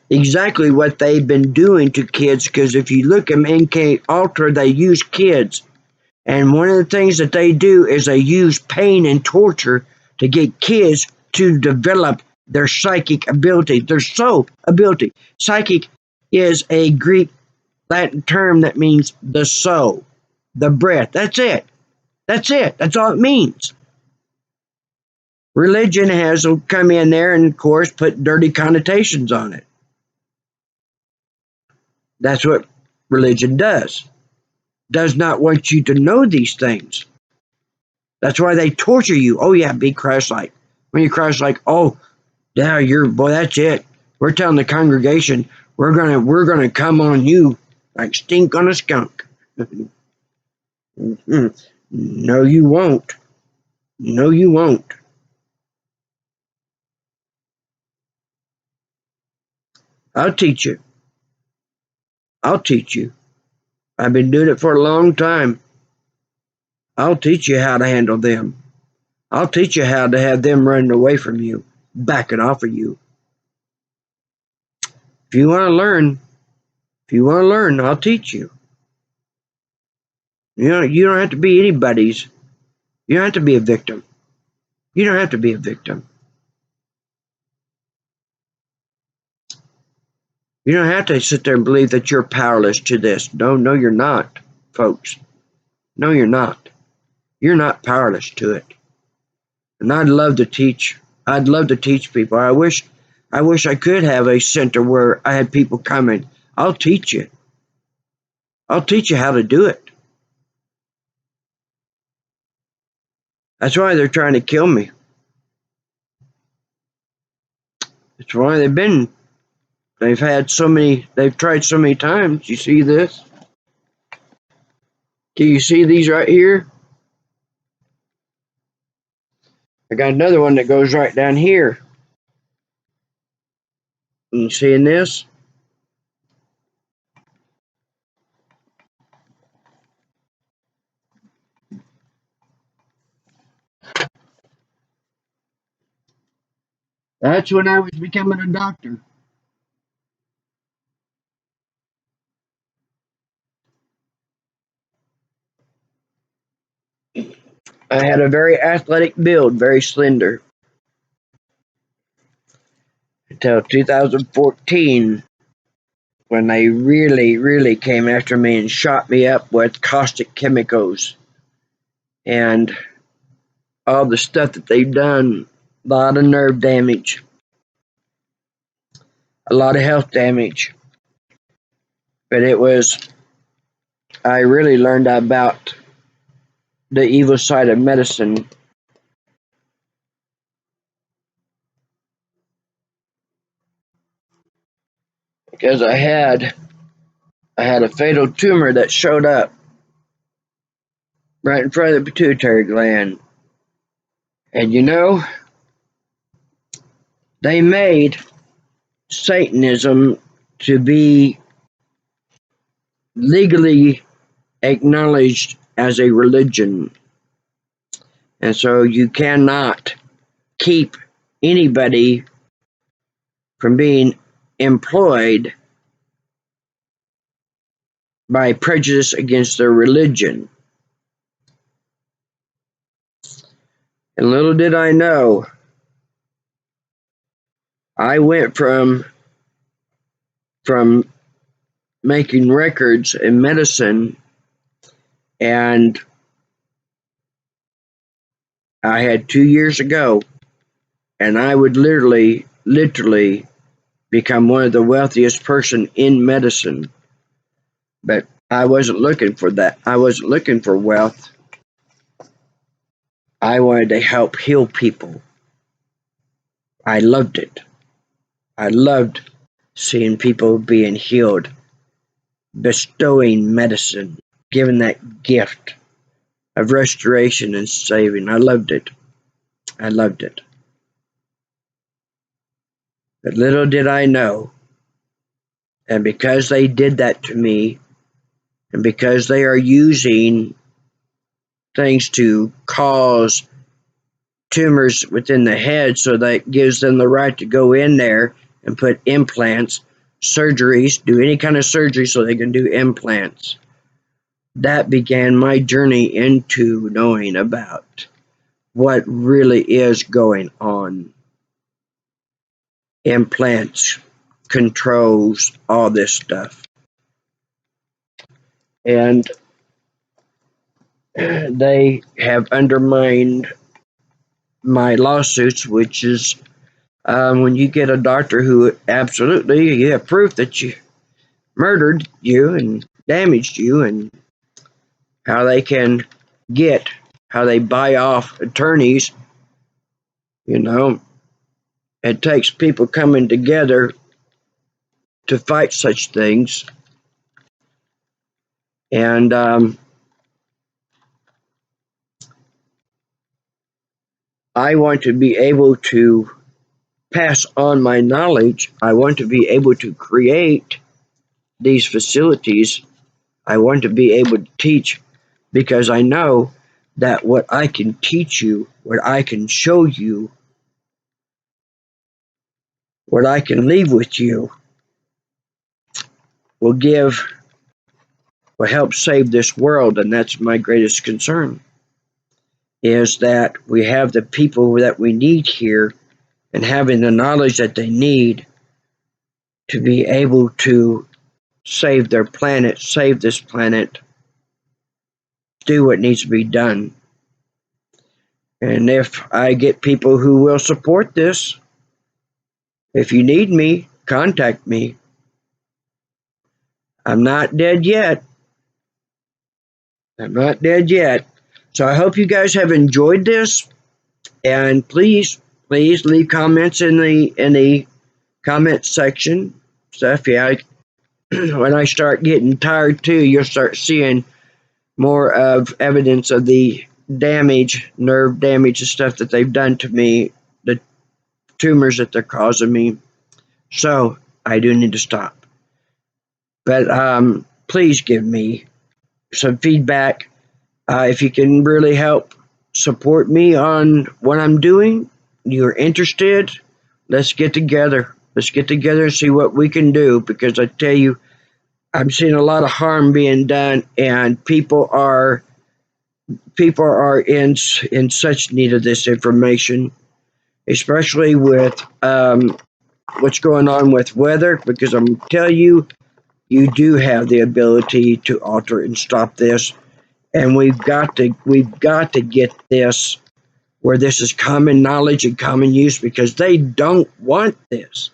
exactly what they've been doing to kids, because if you look at MK Ultra, they use kids. And one of the things that they do is they use pain and torture to get kids to develop their psychic ability, their soul ability. Psychic is a Greek Latin term that means the soul, the breath. That's it. That's it. That's all it means. Religion has come in there and, of course, put dirty connotations on it. That's what religion does. Does not want you to know these things. That's why they torture you. Oh yeah, be Christ-like. When you're Christ-like, oh, yeah, boy, that's it. We're telling the congregation we're gonna come on you like stink on a skunk. No, you won't. No, you won't. I'll teach you. I'll teach you. I've been doing it for a long time. I'll teach you how to handle them. I'll teach you how to have them running away from you, backing off of you. If you want to learn, I'll teach you. You don't have to be anybody's. You don't have to be a victim. You don't have to be a victim. You don't have to sit there and believe that you're powerless to this. No, you're not, folks. No, you're not. You're not powerless to it. And I'd love to teach. I'd love to teach people. I wish I could have a center where I had people coming. I'll teach you. I'll teach you how to do it. That's why they're trying to kill me. That's why they've tried so many times. You see this? Can you see these right here? I got another one that goes right down here. You seeing this? That's when I was becoming a doctor. I had a very athletic build, very slender, until 2014 when they really, really came after me and shot me up with caustic chemicals and all the stuff that they've done. A lot of nerve damage, a lot of health damage. But I really learned about the evil side of medicine because I had a fatal tumor that showed up right in front of the pituitary gland. And they made Satanism to be legally acknowledged as a religion. And so you cannot keep anybody from being employed by prejudice against their religion. And little did I know, I went from making records in medicine, and I had 2 years ago, and I would literally become one of the wealthiest person in medicine. But I wasn't looking for that. I wasn't looking for wealth. I wanted to help heal people. I loved it. I loved seeing people being healed, bestowing medicine, giving that gift of restoration and saving. I loved it. I loved it. But little did I know, and because they did that to me, and because they are using things to cause tumors within the head, so that gives them the right to go in there and put implants, surgeries, do any kind of surgery so they can do implants. That began my journey into knowing about what really is going on. Implants, controls, all this stuff. And they have undermined my lawsuits, which is when you get a doctor who absolutely, you have proof that you murdered you and damaged you, and how they can how they buy off attorneys. It takes people coming together to fight such things. And I want to be able to pass on my knowledge. I want to be able to create these facilities. I want to be able to teach, because I know that what I can teach you, what I can show you, what I can leave with you will help save this world. And that's my greatest concern, is that we have the people that we need here, and having the knowledge that they need to be able to save their planet, save this planet, do what needs to be done. And if I get people who will support this, if you need me, contact me. I'm not dead yet. I'm not dead yet. So I hope you guys have enjoyed this, and please leave comments in the comment section. Stuff, yeah. When I start getting tired too, you'll start seeing more of evidence of the damage, nerve damage, and stuff that they've done to me, the tumors that they're causing me. So I do need to stop. But please give me some feedback. If you can really help support me on what I'm doing, you're interested, let's get together. Let's get together and see what we can do, because I tell you, I'm seeing a lot of harm being done, and people are in such need of this information, especially with what's going on with weather, because I'm telling you, you do have the ability to alter and stop this, and we've got to get this where this is common knowledge and common use, because they don't want this.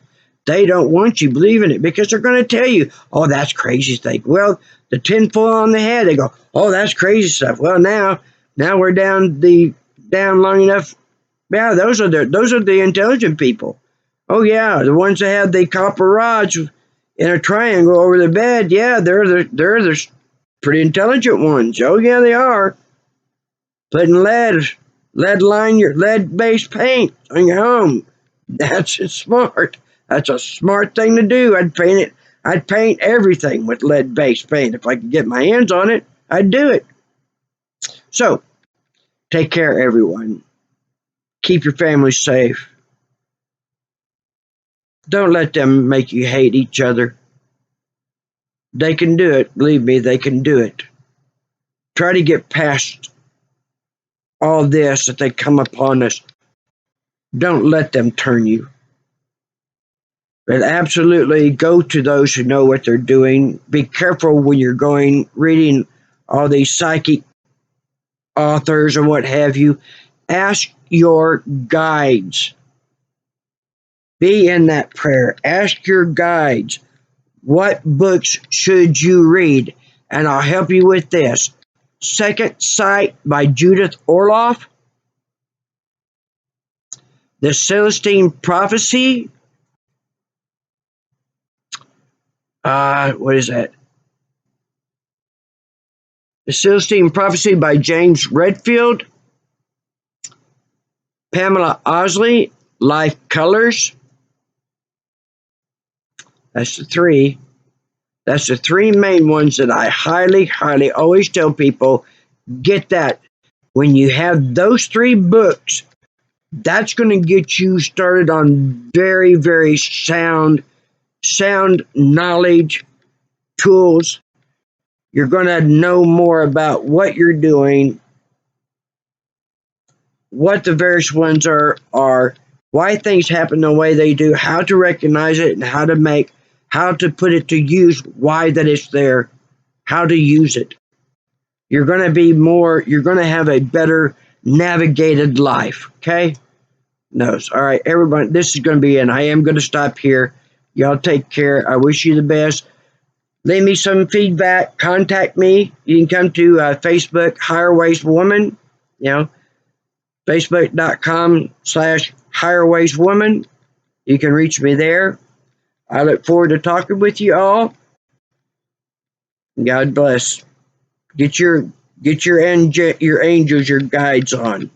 They don't want you believing it, because they're going to tell you, oh, that's crazy stuff. Well, the tinfoil on the head, they go, oh, that's crazy stuff. Well, now we're down long enough. Yeah, those are the intelligent people. Oh yeah, the ones that have the copper rods in a triangle over the bed. Yeah, they're the pretty intelligent ones. Oh yeah, they are. Putting lead-based paint on your home. That's smart. That's a smart thing to do. I'd paint it. I'd paint everything with lead-based paint. If I could get my hands on it, I'd do it. So, take care, everyone. Keep your family safe. Don't let them make you hate each other. They can do it. Believe me, they can do it. Try to get past all this that they come upon us. Don't let them turn you. But absolutely go to those who know what they're doing. Be careful when you're reading all these psychic authors and what have you. Ask your guides. Be in that prayer. Ask your guides, what books should you read? And I'll help you with this. Second Sight by Judith Orloff. The Celestine Prophecy. What is that? The Celestine Prophecy by James Redfield. Pamela Osley, Life Colors. That's the three. That's the three main ones that I highly, highly always tell people, get that. When you have those three books, that's going to get you started on very, very sound knowledge tools. You're going to know more about what you're doing, what the various ones are, why things happen the way they do, how to recognize it, and how to put it to use, why that it's there, how to use it. You're going to have a better navigated life, okay? No, all right, everybody, this is going to be it. I am going to stop here. Y'all take care. I wish you the best. Leave me some feedback. Contact me. You can come to Facebook, Higher Ways Woman, Facebook.com/Higher Ways Woman. You can reach me there. I look forward to talking with you all. God bless. Get your angels, your guides on.